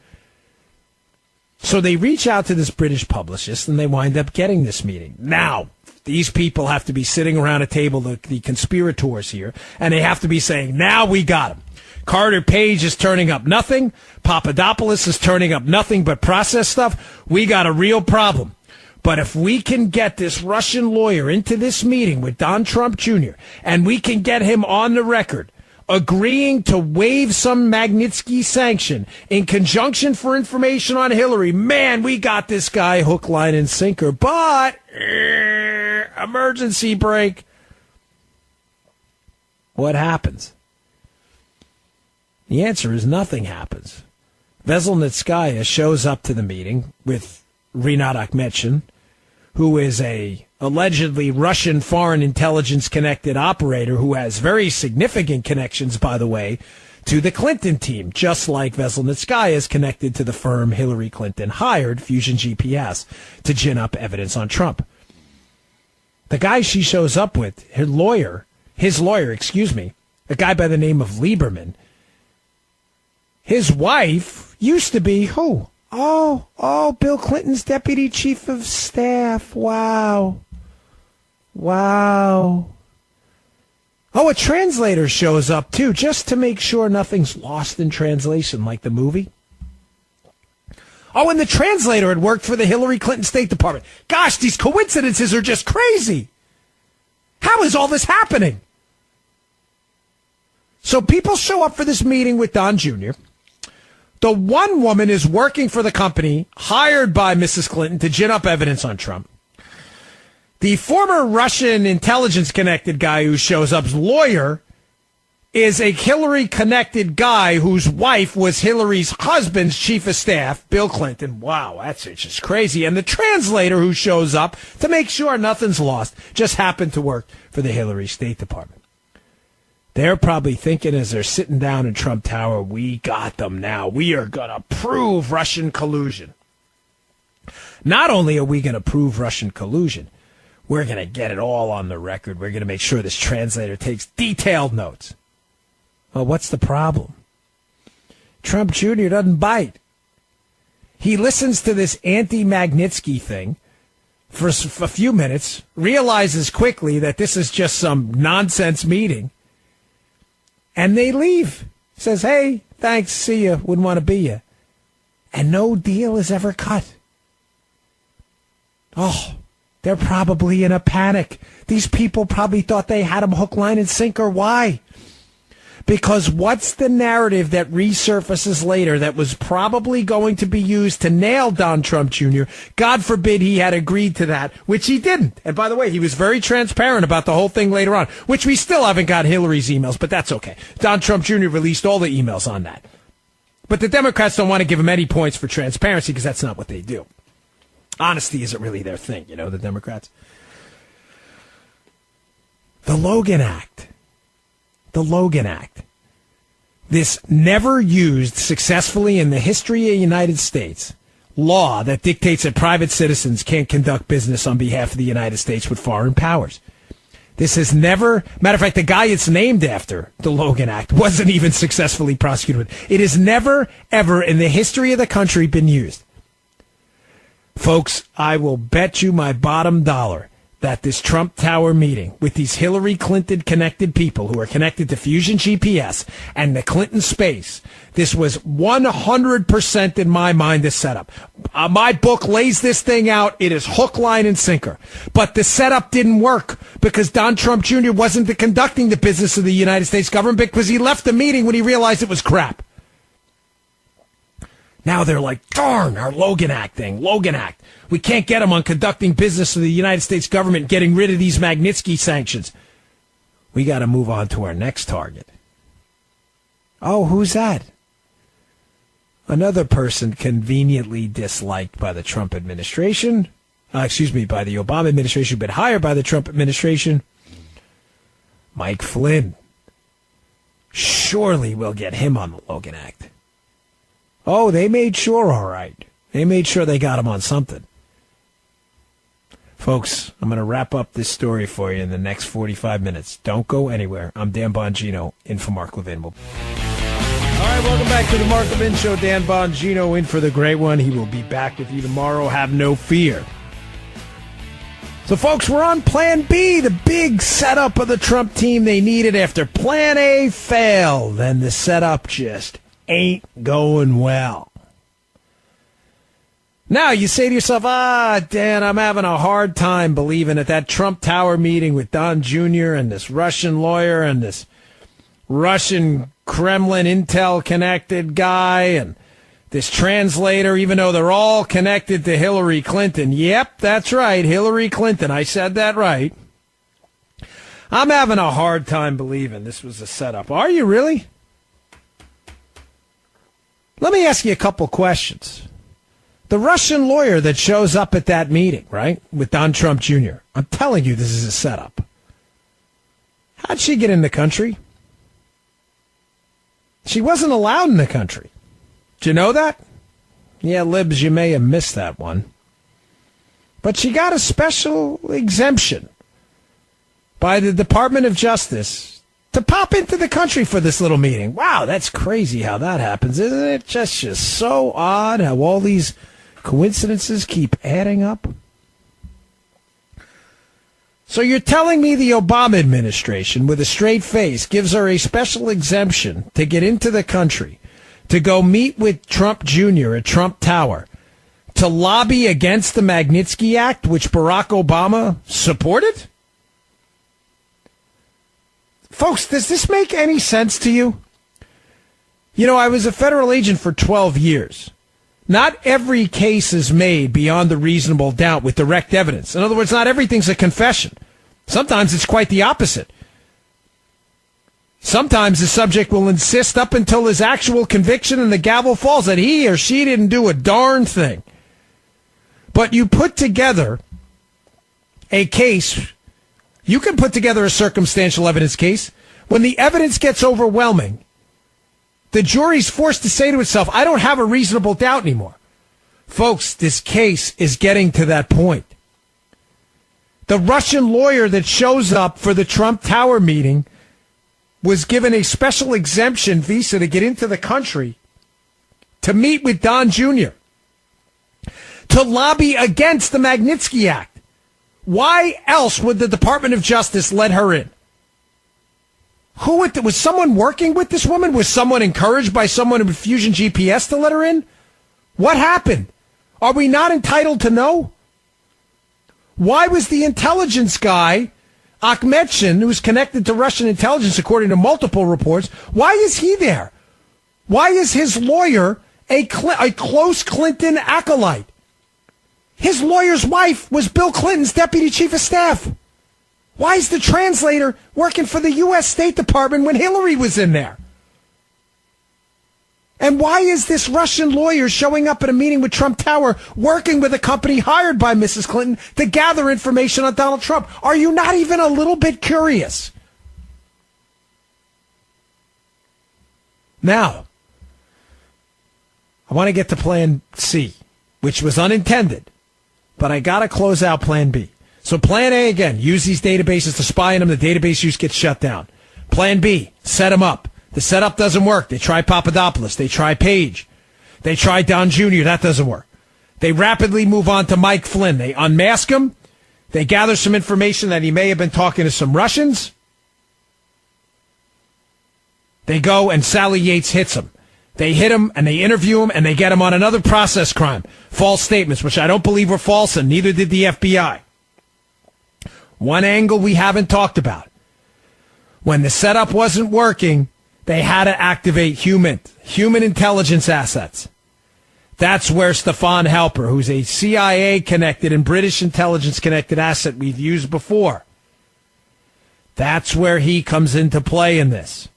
So they reach out to this British publicist, and they wind up getting this meeting. Now, these people have to be sitting around a table, the conspirators here, and they have to be saying, now we got him. Carter Page is turning up nothing. Papadopoulos is turning up nothing but process stuff. We got a real problem. But if we can get this Russian lawyer into this meeting with Don Trump Jr., and we can get him on the record agreeing to waive some Magnitsky sanction in conjunction for information on Hillary, man, we got this guy hook, line, and sinker. But emergency brake. What happens? The answer is nothing happens. Veselnitskaya shows up to the meeting with Rinat Akhmetshin, who is a allegedly Russian foreign intelligence connected operator who has very significant connections, by the way, to the Clinton team, just like Veselnitskaya is connected to the firm Hillary Clinton hired, Fusion GPS, to gin up evidence on Trump. The guy she shows up with, his lawyer, a guy by the name of Lieberman, his wife used to be who? Oh, Bill Clinton's deputy chief of staff. Wow. Oh, a translator shows up, too, just to make sure nothing's lost in translation, like the movie. Oh, and the translator had worked for the Hillary Clinton State Department. Gosh, these coincidences are just crazy. How is all this happening? So people show up for this meeting with Don Jr., The one woman is working for the company hired by Mrs. Clinton to gin up evidence on Trump. The former Russian intelligence-connected guy who shows up's lawyer is a Hillary-connected guy whose wife was Hillary's husband's chief of staff, Bill Clinton. Wow, that's just crazy. And the translator who shows up to make sure nothing's lost just happened to work for the Hillary State Department. They're probably thinking as they're sitting down in Trump Tower, we got them now. We are going to prove Russian collusion. Not only are we going to prove Russian collusion, we're going to get it all on the record. We're going to make sure this translator takes detailed notes. Well, what's the problem? Trump Jr. doesn't bite. He listens to this anti-Magnitsky thing for a few minutes, realizes quickly that this is just some nonsense meeting, and they leave. Says, hey, thanks, see ya, wouldn't want to be ya. And no deal is ever cut. Oh, they're probably in a panic. These people probably thought they had him hook, line, and sinker. Why? Because what's the narrative that resurfaces later that was probably going to be used to nail Don Trump Jr.? God forbid he had agreed to that, which he didn't. And by the way, he was very transparent about the whole thing later on, which we still haven't got Hillary's emails, but that's okay. Don Trump Jr. released all the emails on that. But the Democrats don't want to give him any points for transparency because that's not what they do. Honesty isn't really their thing, you know, the Democrats. The Logan Act. This never used successfully in the history of the United States law that dictates that private citizens can't conduct business on behalf of the United States with foreign powers. This has never, matter of fact, the guy it's named after, the Logan Act, wasn't even successfully prosecuted. It has never, ever in the history of the country been used. Folks, I will bet you my bottom dollar that this Trump Tower meeting with these Hillary Clinton connected people who are connected to Fusion GPS and the Clinton space, this was 100% in my mind a setup. My book lays this thing out. It is hook, line, and sinker. But the setup didn't work because Don Trump Jr. wasn't conducting the business of the United States government because he left the meeting when he realized it was crap. Now they're like, darn, our Logan Act thing, Logan Act. We can't get them on conducting business of the United States government, getting rid of these Magnitsky sanctions. We got to move on to our next target. Oh, who's that? Another person conveniently disliked by the Trump administration. By the Obama administration, but hired by the Trump administration. Mike Flynn. Surely we'll get him on the Logan Act. Oh, they made sure, all right. They made sure they got him on something. Folks, I'm going to wrap up this story for you in the next 45 minutes. Don't go anywhere. I'm Dan Bongino, in for Mark Levin. All right, welcome back to the Mark Levin Show. Dan Bongino in for the great one. He will be back with you tomorrow. Have no fear. So, folks, we're on Plan B, the big setup of the Trump team they needed after Plan A failed. And the setup just ain't going well. Now, you say to yourself, Dan, I'm having a hard time believing that Trump Tower meeting with Don Jr. and this Russian lawyer and this Russian Kremlin intel-connected guy and this translator, even though they're all connected to Hillary Clinton. Yep, that's right, Hillary Clinton. I said that right. I'm having a hard time believing this was a setup. Are you really? Let me ask you a couple questions. The Russian lawyer that shows up at that meeting, right, with Don Trump Jr., I'm telling you this is a setup. How'd she get in the country? She wasn't allowed in the country. Did you know that? Yeah, libs, you may have missed that one. But she got a special exemption by the Department of Justice to pop into the country for this little meeting. Wow, that's crazy how that happens, isn't it? Just so odd how all these coincidences keep adding up. So you're telling me the Obama administration, with a straight face, gives her a special exemption to get into the country, to go meet with Trump Jr. at Trump Tower, to lobby against the Magnitsky Act, which Barack Obama supported? Folks, does this make any sense to you? You know, I was a federal agent for 12 years. Not every case is made beyond a reasonable doubt with direct evidence. In other words, not everything's a confession. Sometimes it's quite the opposite. Sometimes the subject will insist up until his actual conviction and the gavel falls that he or she didn't do a darn thing. But you put together a case, you can put together a circumstantial evidence case. When the evidence gets overwhelming, the jury's forced to say to itself, I don't have a reasonable doubt anymore. Folks, this case is getting to that point. The Russian lawyer that shows up for the Trump Tower meeting was given a special exemption visa to get into the country to meet with Don Jr., to lobby against the Magnitsky Act. Why else would the Department of Justice let her in? Was someone working with this woman? Was someone encouraged by someone with Fusion GPS to let her in? What happened? Are we not entitled to know? Why was the intelligence guy, Akhmetshin, who's connected to Russian intelligence according to multiple reports, why is he there? Why is his lawyer a close Clinton acolyte? His lawyer's wife was Bill Clinton's deputy chief of staff. Why is the translator working for the U.S. State Department when Hillary was in there? And why is this Russian lawyer showing up at a meeting with Trump Tower working with a company hired by Mrs. Clinton to gather information on Donald Trump? Are you not even a little bit curious? Now, I want to get to Plan C. which was unintended, but I got to close out plan B. So plan A, again, use these databases to spy on them. The database use gets shut down. Plan B, set them up. The setup doesn't work. They try Papadopoulos. They try Page. They try Don Jr. That doesn't work. They rapidly move on to Mike Flynn. They unmask him. They gather some information that he may have been talking to some Russians. They go and Sally Yates hits him. They hit him and they interview him and they get him on another process crime. False statements, which I don't believe were false, and neither did the FBI. One angle we haven't talked about. When the setup wasn't working, they had to activate human intelligence assets. That's where Stefan Halper, who's a CIA-connected and British intelligence-connected asset we've used before, that's where he comes into play in this.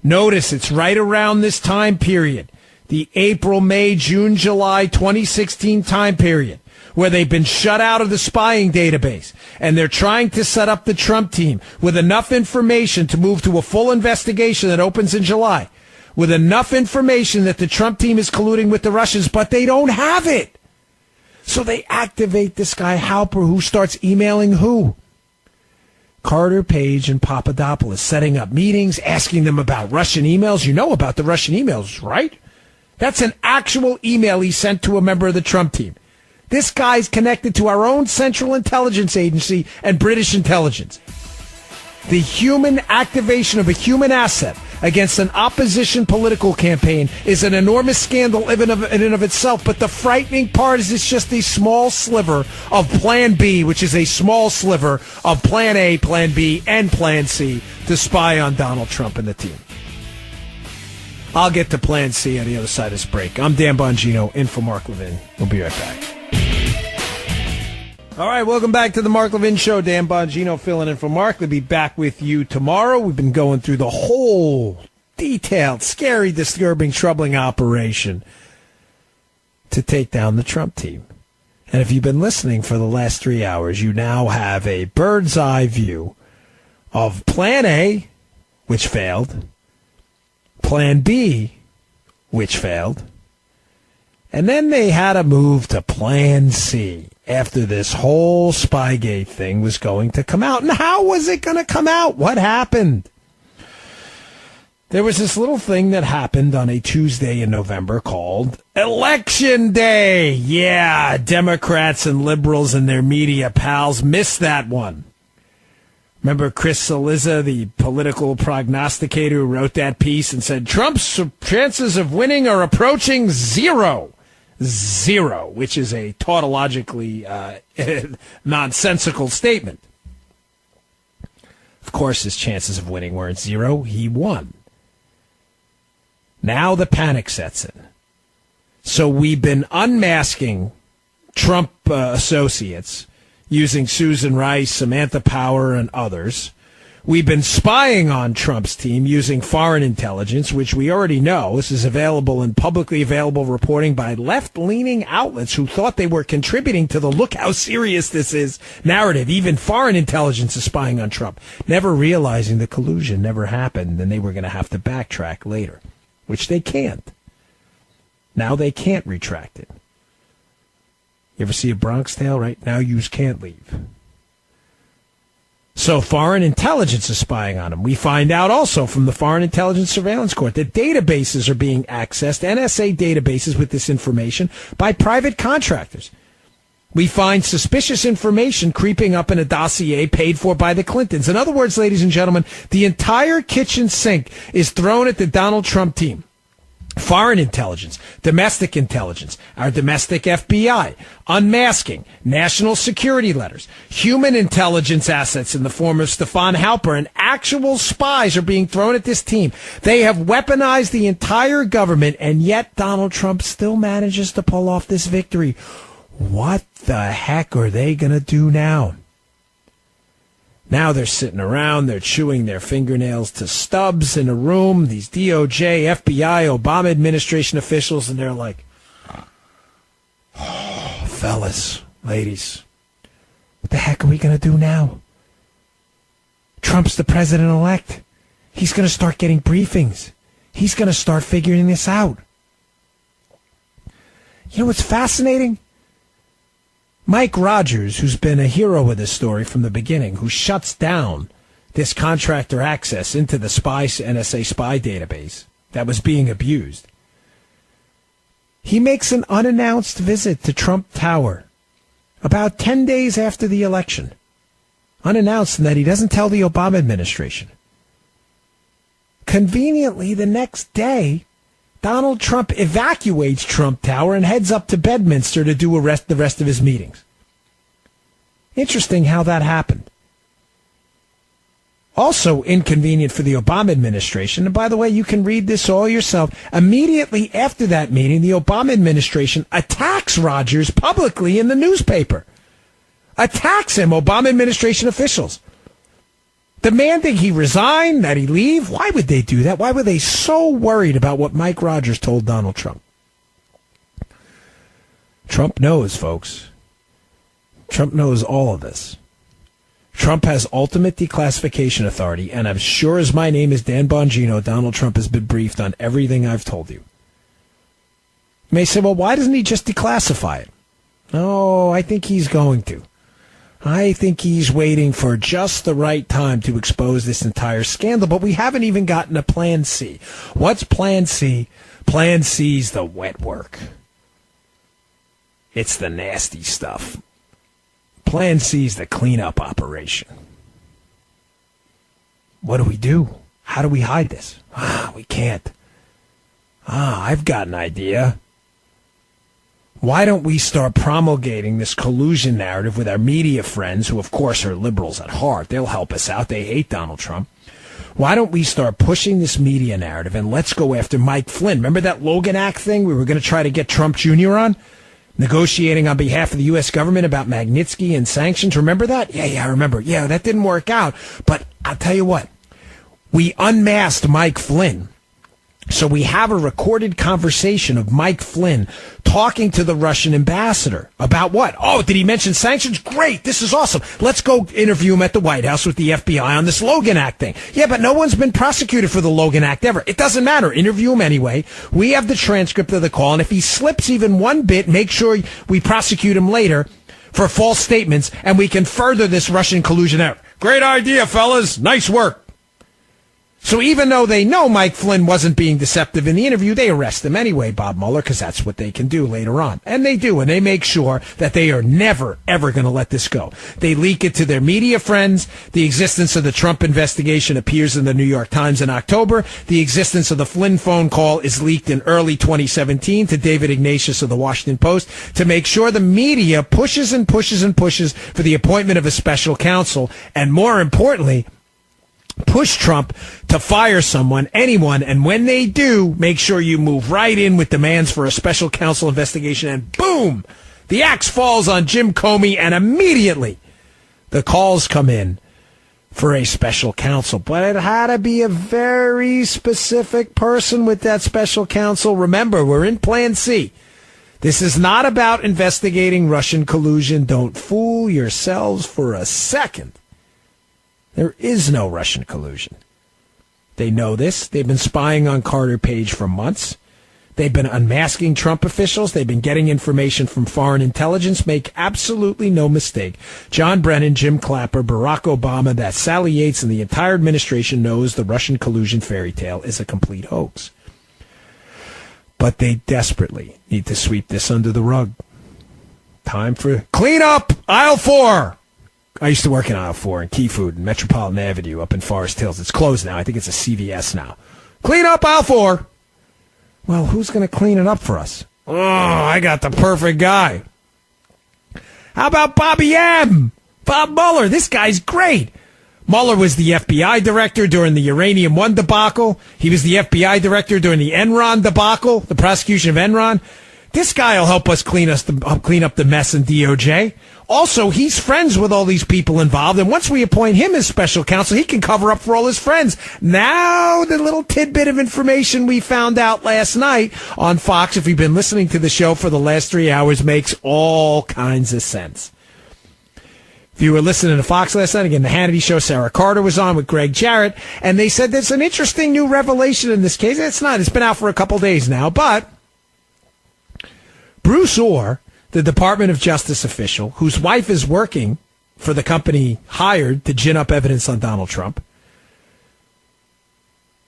Notice it's right around this time period, the April, May, June, July 2016 time period, where they've been shut out of the spying database, and they're trying to set up the Trump team with enough information to move to a full investigation that opens in July, with enough information that the Trump team is colluding with the Russians, but they don't have it. So they activate this guy Halper, who starts emailing who? Carter, Page, and Papadopoulos, setting up meetings, asking them about Russian emails. You know about the Russian emails, right? That's an actual email he sent to a member of the Trump team. This guy's connected to our own Central Intelligence Agency and British intelligence. The human activation of a human asset against an opposition political campaign is an enormous scandal in and of itself, but the frightening part is it's just a small sliver of Plan B, which is a small sliver of Plan A, Plan B, and Plan C to spy on Donald Trump and the team. I'll get to Plan C on the other side of this break. I'm Dan Bongino, in for Mark Levin. We'll be right back. All right, welcome back to the Mark Levin Show. Dan Bongino filling in for Mark. We'll be back with you tomorrow. We've been going through the whole detailed, scary, disturbing, troubling operation to take down the Trump team. And if you've been listening for the last 3 hours, you now have a bird's eye view of Plan A, which failed, Plan B, which failed, and then they had to move to Plan C after this whole Spygate thing was going to come out. And how was it going to come out? What happened? There was this little thing that happened on a Tuesday in November called Election Day. Yeah, Democrats and liberals and their media pals missed that one. Remember Chris Cillizza, the political prognosticator who wrote that piece and said, Trump's chances of winning are approaching zero, which is a tautologically nonsensical statement. Of course, his chances of winning weren't zero. He won. Now the panic sets in. So we've been unmasking Trump associates using Susan Rice, Samantha Power, and others. We've been spying on Trump's team using foreign intelligence, which we already know. This is available in publicly available reporting by left-leaning outlets who thought they were contributing to the look how serious this is narrative. Even foreign intelligence is spying on Trump, never realizing the collusion never happened and they were going to have to backtrack later, which they can't. Now they can't retract it. You ever see a Bronx Tale? Right now, yous can't leave. So foreign intelligence is spying on him. We find out also from the Foreign Intelligence Surveillance Court that databases are being accessed, NSA databases with this information, by private contractors. We find suspicious information creeping up in a dossier paid for by the Clintons. In other words, ladies and gentlemen, the entire kitchen sink is thrown at the Donald Trump team. Foreign intelligence, domestic intelligence, our domestic FBI, unmasking, national security letters, human intelligence assets in the form of Stefan Halper, and actual spies are being thrown at this team. They have weaponized the entire government, and yet Donald Trump still manages to pull off this victory. What the heck are they going to do now? Now they're sitting around, they're chewing their fingernails to stubs in a room, these DOJ, FBI, Obama administration officials, and they're like, oh, fellas, ladies, what the heck are we going to do now? Trump's the president-elect. He's going to start getting briefings. He's going to start figuring this out. You know what's fascinating? Mike Rogers, who's been a hero of this story from the beginning, who shuts down this contractor access into the NSA spy database that was being abused. He makes an unannounced visit to Trump Tower about 10 days after the election. Unannounced in that he doesn't tell the Obama administration. Conveniently, the next day, Donald Trump evacuates Trump Tower and heads up to Bedminster to do the rest of his meetings. Interesting how that happened. Also inconvenient for the Obama administration, and by the way, you can read this all yourself. Immediately after that meeting, the Obama administration attacks Rogers publicly in the newspaper. Attacks him, Obama administration officials. Demanding he resign, that he leave. Why would they do that? Why were they so worried about what Mike Rogers told Donald Trump? Trump knows, folks. Trump knows all of this. Trump has ultimate declassification authority, and as sure as my name is Dan Bongino, Donald Trump has been briefed on everything I've told you. You may say, well, why doesn't he just declassify it? Oh, I think he's going to. I think he's waiting for just the right time to expose this entire scandal, but we haven't even gotten a Plan C. What's Plan C? Plan C's the wet work. It's the nasty stuff. Plan C's the cleanup operation. What do? How do we hide this? We can't. I've got an idea. Why don't we start promulgating this collusion narrative with our media friends, who of course are liberals at heart? They'll help us out. They hate Donald Trump. Why don't we start pushing this media narrative, and let's go after Mike Flynn? Remember that Logan Act thing we were going to try to get Trump Jr. on? Negotiating on behalf of the U.S. government about Magnitsky and sanctions. Remember that? Yeah, I remember. Yeah, that didn't work out. But I'll tell you what. We unmasked Mike Flynn. So we have a recorded conversation of Mike Flynn talking to the Russian ambassador about what? Oh, did he mention sanctions? Great. This is awesome. Let's go interview him at the White House with the FBI on this Logan Act thing. Yeah, but no one's been prosecuted for the Logan Act ever. It doesn't matter. Interview him anyway. We have the transcript of the call, and if he slips even one bit, make sure we prosecute him later for false statements, and we can further this Russian collusion out. Great idea, fellas. Nice work. So even though they know Mike Flynn wasn't being deceptive in the interview, they arrest him anyway, Bob Mueller, because that's what they can do later on. And they do, and they make sure that they are never, ever going to let this go. They leak it to their media friends. The existence of the Trump investigation appears in the New York Times in October. The existence of the Flynn phone call is leaked in early 2017 to David Ignatius of the Washington Post to make sure the media pushes and pushes and pushes for the appointment of a special counsel, and more importantly, push Trump to fire anyone, and when they do, make sure you move right in with demands for a special counsel investigation, and boom, the axe falls on Jim Comey, and immediately the calls come in for a special counsel. But it had to be a very specific person with that special counsel. Remember, we're in Plan C. This is not about investigating Russian collusion. Don't fool yourselves for a second. There is no Russian collusion. They know this. They've been spying on Carter Page for months. They've been unmasking Trump officials. They've been getting information from foreign intelligence. Make absolutely no mistake. John Brennan, Jim Clapper, Barack Obama, that Sally Yates, and the entire administration knows the Russian collusion fairy tale is a complete hoax. But they desperately need to sweep this under the rug. Time for clean up aisle 4. I used to work in aisle 4 in Key Food and Metropolitan Avenue up in Forest Hills. It's closed now. I think it's a CVS now. Clean up aisle 4. Well, who's going to clean it up for us? Oh, I got the perfect guy. How about Bobby M? Bob Mueller. This guy's great. Mueller was the FBI director during the Uranium One debacle. He was the FBI director during the Enron debacle, the prosecution of Enron. This guy will help us clean up the mess in DOJ. Also, he's friends with all these people involved, and once we appoint him as special counsel, he can cover up for all his friends. Now, the little tidbit of information we found out last night on Fox, if you've been listening to the show for the last 3 hours, makes all kinds of sense. If you were listening to Fox last night, again, the Hannity show, Sarah Carter was on with Greg Jarrett, and they said there's an interesting new revelation in this case. It's not. It's been out for a couple days now, but Bruce Orr, the Department of Justice official, whose wife is working for the company hired to gin up evidence on Donald Trump,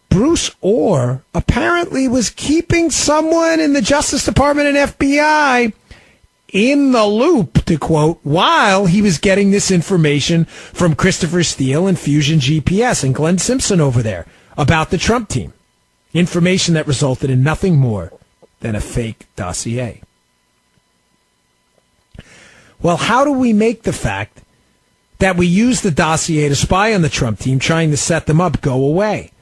Bruce Orr apparently was keeping someone in the Justice Department and FBI in the loop, to quote, while he was getting this information from Christopher Steele and Fusion GPS and Glenn Simpson over there about the Trump team. Information that resulted in nothing more than a fake dossier. Well, how do we make the fact that we used the dossier to spy on the Trump team, trying to set them up, go away?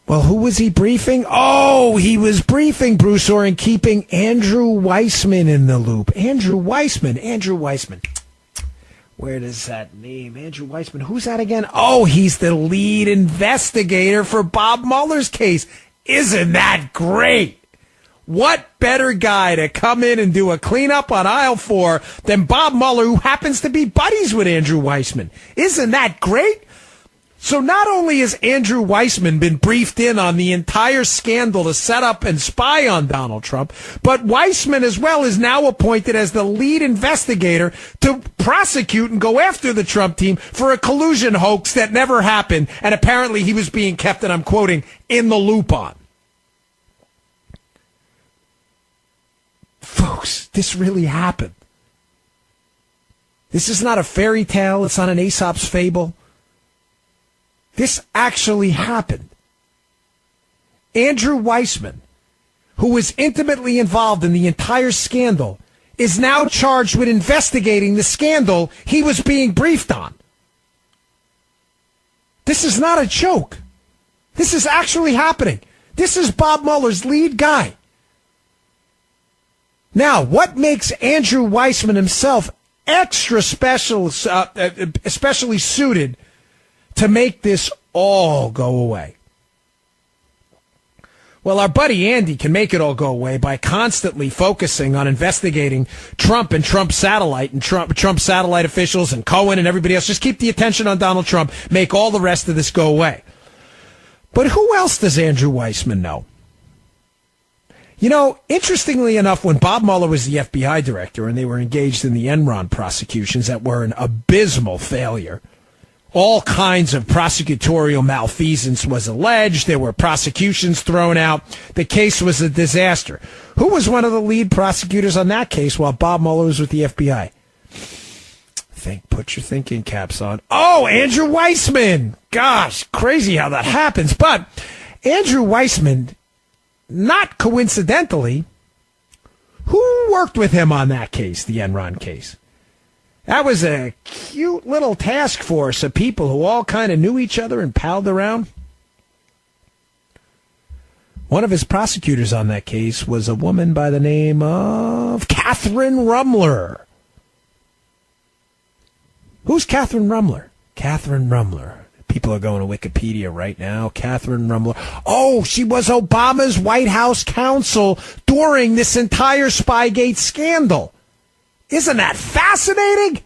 Well, who was he briefing? Oh, he was briefing Bruce Orr and keeping Andrew Weissman in the loop. Andrew Weissman. Where does that name? Andrew Weissman. Who's that again? Oh, he's the lead investigator for Bob Mueller's case. Isn't that great? What better guy to come in and do a cleanup on aisle 4 than Bob Mueller, who happens to be buddies with Andrew Weissman? Isn't that great? So not only has Andrew Weissman been briefed in on the entire scandal to set up and spy on Donald Trump, but Weissman as well is now appointed as the lead investigator to prosecute and go after the Trump team for a collusion hoax that never happened, and apparently he was being kept, and I'm quoting, in the loop on. Folks, this really happened. This is not a fairy tale. It's not an Aesop's fable. This actually happened. Andrew Weissman, who was intimately involved in the entire scandal, is now charged with investigating the scandal he was being briefed on. This is not a joke. This is actually happening. This is Bob Mueller's lead guy. Now, what makes Andrew Weissman himself extra special, especially suited to make this all go away? Well, our buddy Andy can make it all go away by constantly focusing on investigating Trump and Trump satellite and Trump satellite officials and Cohen and everybody else. Just keep the attention on Donald Trump, make all the rest of this go away. But who else does Andrew Weissman know? You know, interestingly enough, when Bob Mueller was the FBI director and they were engaged in the Enron prosecutions that were an abysmal failure, all kinds of prosecutorial malfeasance was alleged. There were prosecutions thrown out. The case was a disaster. Who was one of the lead prosecutors on that case while Bob Mueller was with the FBI? Put your thinking caps on. Oh, Andrew Weissman. Gosh, crazy how that happens. But Andrew Weissman, not coincidentally, who worked with him on that case, the Enron case? That was a cute little task force of people who all kind of knew each other and palled around. One of his prosecutors on that case was a woman by the name of Catherine Rumler. Who's Catherine Rumler? Catherine Rumler. People are going to Wikipedia right now. Catherine Rumler. Oh, she was Obama's White House counsel during this entire Spygate scandal. Isn't that fascinating?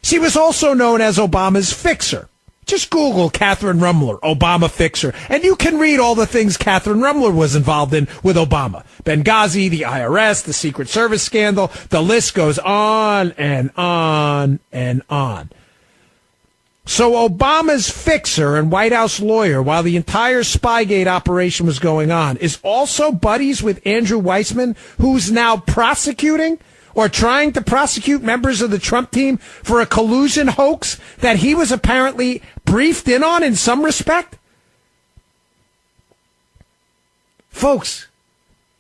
She was also known as Obama's fixer. Just Google Catherine Rumler, Obama fixer, and you can read all the things Catherine Rumler was involved in with Obama. Benghazi, the IRS, the Secret Service scandal, the list goes on and on and on. So Obama's fixer and White House lawyer, while the entire Spygate operation was going on, is also buddies with Andrew Weissman, who's now prosecuting or trying to prosecute members of the Trump team for a collusion hoax that he was apparently briefed in on in some respect? Folks,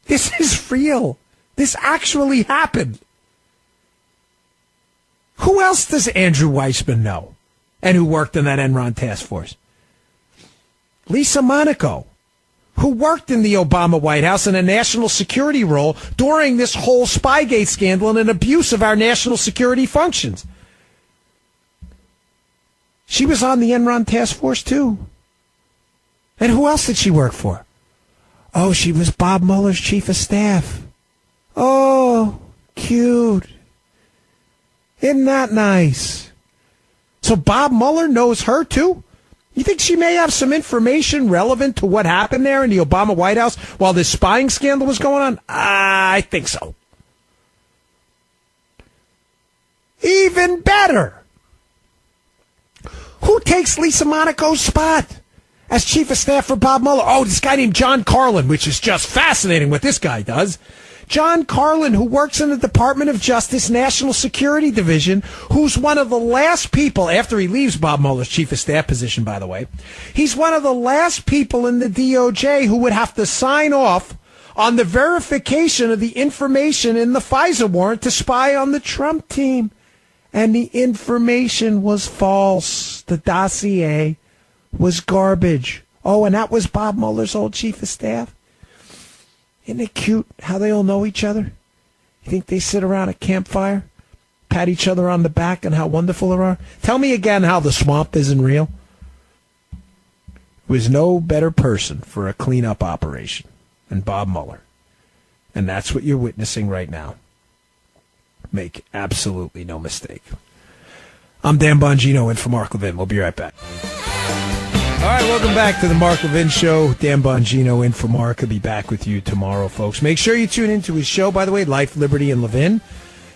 this is real. This actually happened. Who else does Andrew Weissman know and who worked in that Enron task force? Lisa Monaco, who worked in the Obama White House in a national security role during this whole Spygate scandal and an abuse of our national security functions. She was on the Enron task force, too. And who else did she work for? Oh, she was Bob Mueller's chief of staff. Oh, cute. Isn't that nice? So Bob Mueller knows her, too? You think she may have some information relevant to what happened there in the Obama White House while this spying scandal was going on? I think so. Even better. Who takes Lisa Monaco's spot as chief of staff for Bob Mueller? Oh, this guy named John Carlin, which is just fascinating what this guy does. John Carlin, who works in the Department of Justice National Security Division, who's one of the last people, after he leaves Bob Mueller's chief of staff position, by the way, he's one of the last people in the DOJ who would have to sign off on the verification of the information in the FISA warrant to spy on the Trump team. And the information was false. The dossier was garbage. Oh, and that was Bob Mueller's old chief of staff. Isn't it cute how they all know each other? You think they sit around a campfire, pat each other on the back and how wonderful they are? Tell me again how the swamp isn't real. There was no better person for a cleanup operation than Bob Mueller. And that's what you're witnessing right now. Make absolutely no mistake. I'm Dan Bongino in for Mark Levin. We'll be right back. All right, welcome back to the Mark Levin Show. Dan Bongino in for Mark. I'll be back with you tomorrow, folks. Make sure you tune into his show, by the way, Life, Liberty, and Levin.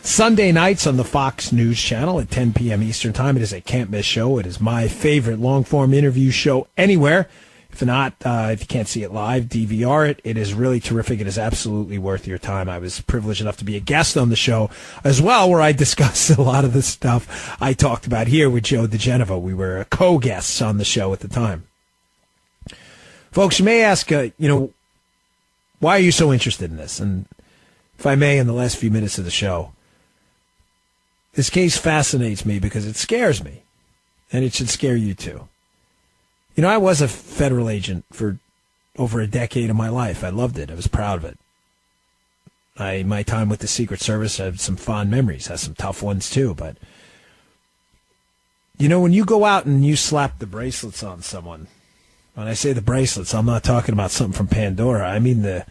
Sunday nights on the Fox News Channel at 10 p.m. Eastern Time. It is a can't-miss show. It is my favorite long-form interview show anywhere. If not, if you can't see it live, DVR it. It is really terrific. It is absolutely worth your time. I was privileged enough to be a guest on the show as well, where I discussed a lot of the stuff I talked about here with Joe DeGenova. We were co-guests on the show at the time. Folks, you may ask, why are you so interested in this? And if I may, in the last few minutes of the show, this case fascinates me because it scares me, and it should scare you too. You know, I was a federal agent for over a decade of my life. I loved it. I was proud of it. My time with the Secret Service, I have some fond memories. Has some tough ones too. But, you know, when you go out and you slap the bracelets on someone, when I say the bracelets, I'm not talking about something from Pandora. I mean the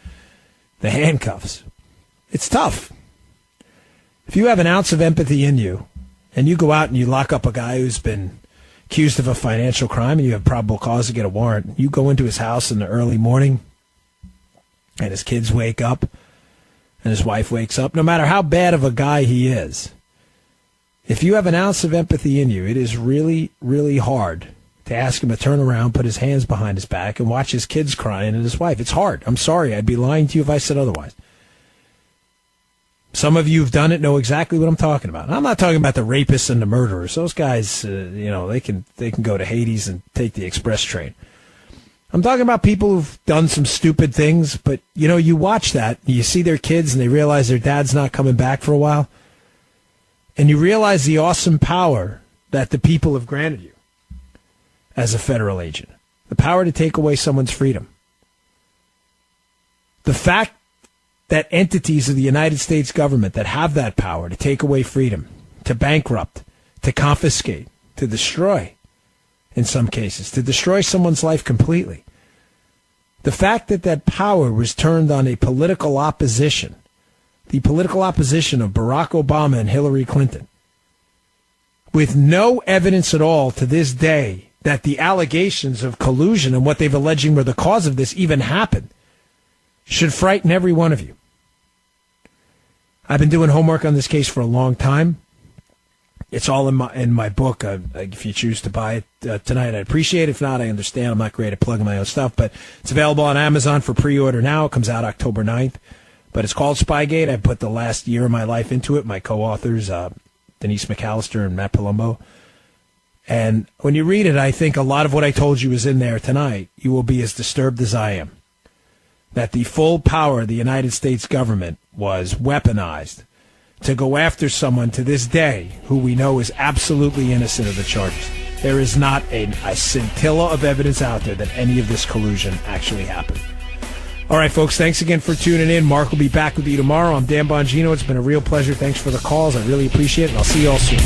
handcuffs. It's tough. If you have an ounce of empathy in you and you go out and you lock up a guy who's been accused of a financial crime and you have probable cause to get a warrant, you go into his house in the early morning and his kids wake up and his wife wakes up, no matter how bad of a guy he is, if you have an ounce of empathy in you, it is really, really hard to ask him to turn around, put his hands behind his back, and watch his kids crying and his wife. It's hard. I'm sorry. I'd be lying to you if I said otherwise. Some of you who've done it know exactly what I'm talking about. And I'm not talking about the rapists and the murderers. Those guys, they can go to Hades and take the express train. I'm talking about people who've done some stupid things, but, you watch that, you see their kids, and they realize their dad's not coming back for a while, and you realize the awesome power that the people have granted you as a federal agent, the power to take away someone's freedom. The fact that entities of the United States government that have that power to take away freedom, to bankrupt, to confiscate, to destroy, in some cases, to destroy someone's life completely. The fact that that power was turned on a political opposition, the political opposition of Barack Obama and Hillary Clinton, with no evidence at all to this day that the allegations of collusion and what they've alleging were the cause of this even happened, should frighten every one of you. I've been doing homework on this case for a long time. It's all in my book. If you choose to buy it tonight, I'd appreciate it. If not, I understand. I'm not great at plugging my own stuff, but it's available on Amazon for pre-order now. It comes out October 9th. But it's called Spygate. I put the last year of my life into it. My co-authors, Denise McAllister and Matt Palumbo. And when you read it, I think a lot of what I told you is in there tonight. You will be as disturbed as I am. That the full power of the United States government was weaponized to go after someone to this day who we know is absolutely innocent of the charges. There is not a scintilla of evidence out there that any of this collusion actually happened. All right, folks, thanks again for tuning in. Mark will be back with you tomorrow. I'm Dan Bongino. It's been a real pleasure. Thanks for the calls. I really appreciate it, and I'll see you all soon.